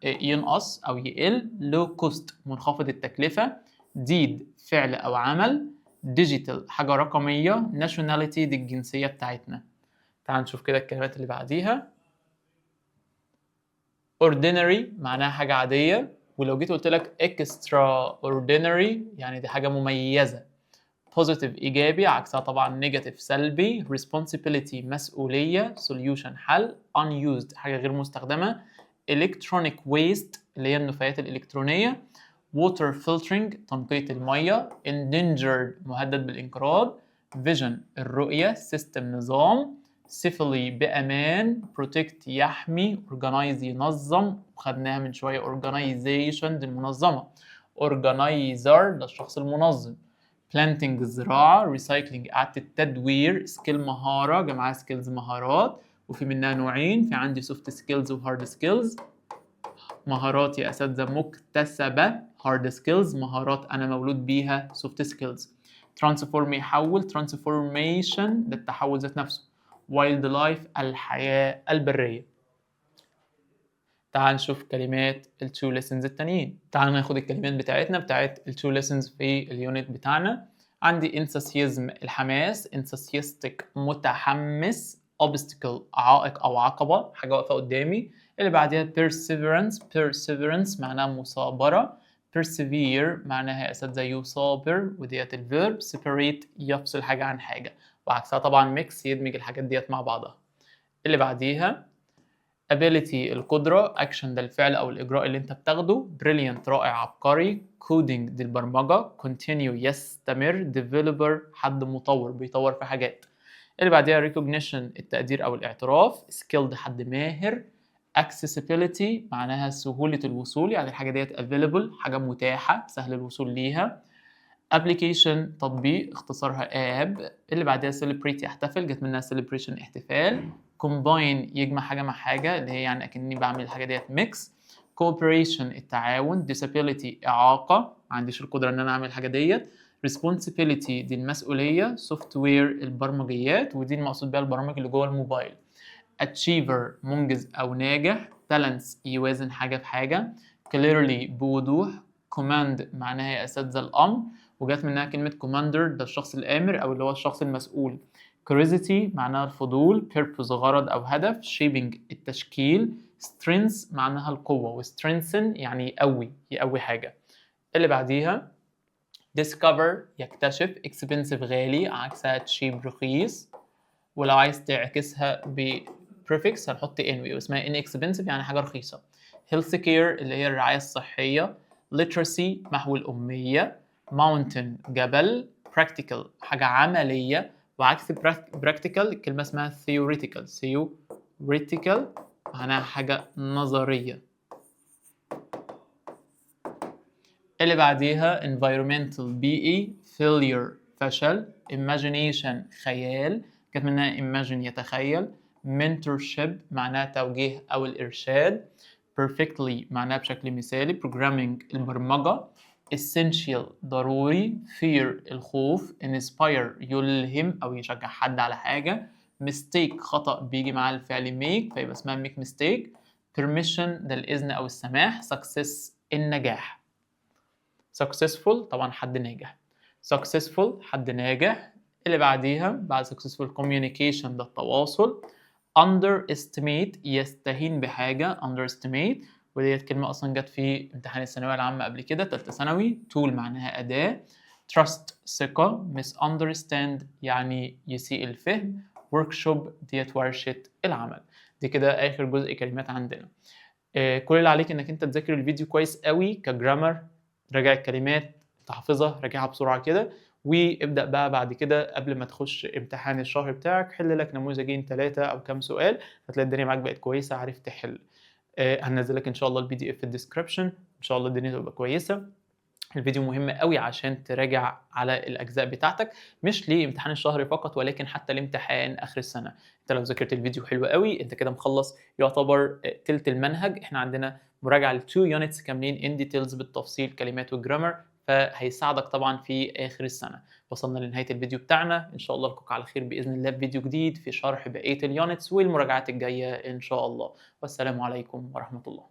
ينقص أو يقل. low cost منخفض التكلفة. deed فعل أو عمل. digital حاجة رقمية. nationality دي الجنسية بتاعتنا. تعال نشوف كده الكلمات اللي بعديها. ordinary معناها حاجة عادية، ولو جيت قلت لك extraordinary يعني دي حاجة مميزة. positive إيجابي عكسها طبعا negative سلبي. responsibility مسؤولية. solution حل. unused حاجة غير مستخدمة. electronic waste اللي هي النفايات الإلكترونية. water filtering تنقية المية. endangered مهدد بالانقراض. vision الرؤية. system نظام. safely بأمان. protect يحمي. organize ينظم وخدناها من شوية organization دي المنظمة. organizer ده الشخص المنظم. planting الزراعة. recycling إعادة التدوير. skill مهارة جمعها skills مهارات، وفي منها نوعين، في عندي soft skills و hard skills. مهارات يا أساتذة مكتسبة hard skills، مهارات أنا مولود بيها soft skills. transform يحول. transformation ده التحول ذات نفسه. wild life الحياة البرية. تعال نشوف كلمات ال 2 lessons التانيين. تعال ناخد الكلمات بتاعتنا بتاعت ال 2 lessons في اليونت بتاعنا. عندي enthusiasm الحماس. enthusiastic متحمس. obstacle عائق أو عقبة، حاجة واقفة قدامي. اللي بعديها perseverance معناها مثابرة. persevere معناها يا أساتذة يثابر، وديت الverb. separate يفصل حاجة عن حاجة، وعكسها طبعًا mix يدمج الحاجات ديت مع بعضها. اللي بعديها ability القدرة، action ده الفعل أو الإجراء اللي أنت بتاخده. brilliant رائع عبقري. coding دي البرمجة. continue يستمر. developer حد مطور بيطور في حاجات. اللي بعديها recognition التقدير أو الاعتراف. skilled حد ماهر. accessibility معناها سهولة الوصول، يعني الحاجة ديت available حاجة متاحة سهل الوصول ليها. application تطبيق اختصارها app. اللي بعدها celebrate يحتفل، جت منها celebration احتفال. combine يجمع حاجة مع حاجة، اللي هي يعني أكني بعمل الحاجة ديت mix. cooperation التعاون. disability إعاقة، ما عنديش القدرة إن أنا أعمل الحاجة ديت. responsibility دي المسؤولية. software البرمجيات، ودي المقصود بها البرامج اللي جوه الموبايل. achiever منجز أو ناجح. balance يوازن حاجة بحاجة. clearly بوضوح. command معناها يا أساتذة الأمر، وجات منها كلمة commander ده الشخص الآمر أو اللي هو الشخص المسؤول. curiosity معناها الفضول. purpose غرض أو هدف. shaping التشكيل. strength معناها القوة، و strengthen يعني يقوي حاجة. اللي بعديها discover يكتشف. expensive غالي، عكسها cheap رخيص. ولو عايز تعكسها ب prefix هنحط in واسمها inexpensive يعني حاجة رخيصة. health care اللي هي الرعاية الصحية. literacy محو الأمية. mountain جبل. practical حاجة عملية، وعكس practical الكلمة اسمها theoretical معناها حاجة نظرية. اللي بعديها environmental بيئي. failure فشل. imagination خيال، كانت منها imagine يتخيل. mentorship معناها توجيه أو الإرشاد. perfectly معناها بشكل مثالي. programming البرمجة. essential ضروري. fear الخوف. inspire يلهم أو يشجع حد على حاجة. mistake خطأ بيجي مع الفعل make فيبقى اسمها make mistake. permission ده الإذن أو السماح. success النجاح. successful طبعا حد ناجح. successful حد ناجح. اللي بعديها بعد successful communication ده التواصل. underestimate يستهين بحاجة. underestimate وديت كلمة أصلا جت في امتحان الثانوية العامة قبل كده تالتة ثانوي. tool معناها أداة. trust ثقة. misunderstand يعني يسيء الفهم. workshop ديت ورشة العمل. دي كده آخر جزء كلمات عندنا. كل اللي عليك انك انت تذاكر الفيديو كويس قوي كجرامر، راجع الكلمات تحفظها راجعها بسرعه كده، وابدا بقى بعد كده قبل ما تخش امتحان الشهر بتاعك حل لك نموذجين 3 او كام سؤال، هتلاقي الدنيا معاك بقت كويسه عارف تحل. هنزل لك ان شاء الله الPDF في الديسكربشن، ان شاء الله الدنيا تبقى كويسه. الفيديو مهم قوي عشان تراجع على الأجزاء بتاعتك، مش لامتحان الشهر فقط ولكن حتى لامتحان آخر السنة. أنت لو ذاكرت الفيديو حلو قوي أنت كده مخلص يعتبر تلت المنهج. إحنا عندنا مراجعة ل2 يونتس كاملين in details بالتفصيل كلمات وجرامر، فهيساعدك طبعا في آخر السنة. وصلنا لنهاية الفيديو بتاعنا، إن شاء الله ألقاك على خير بإذن الله بفيديو جديد في شرح بقية اليونتس والمراجعات الجاية إن شاء الله. والسلام عليكم ورحمة الله.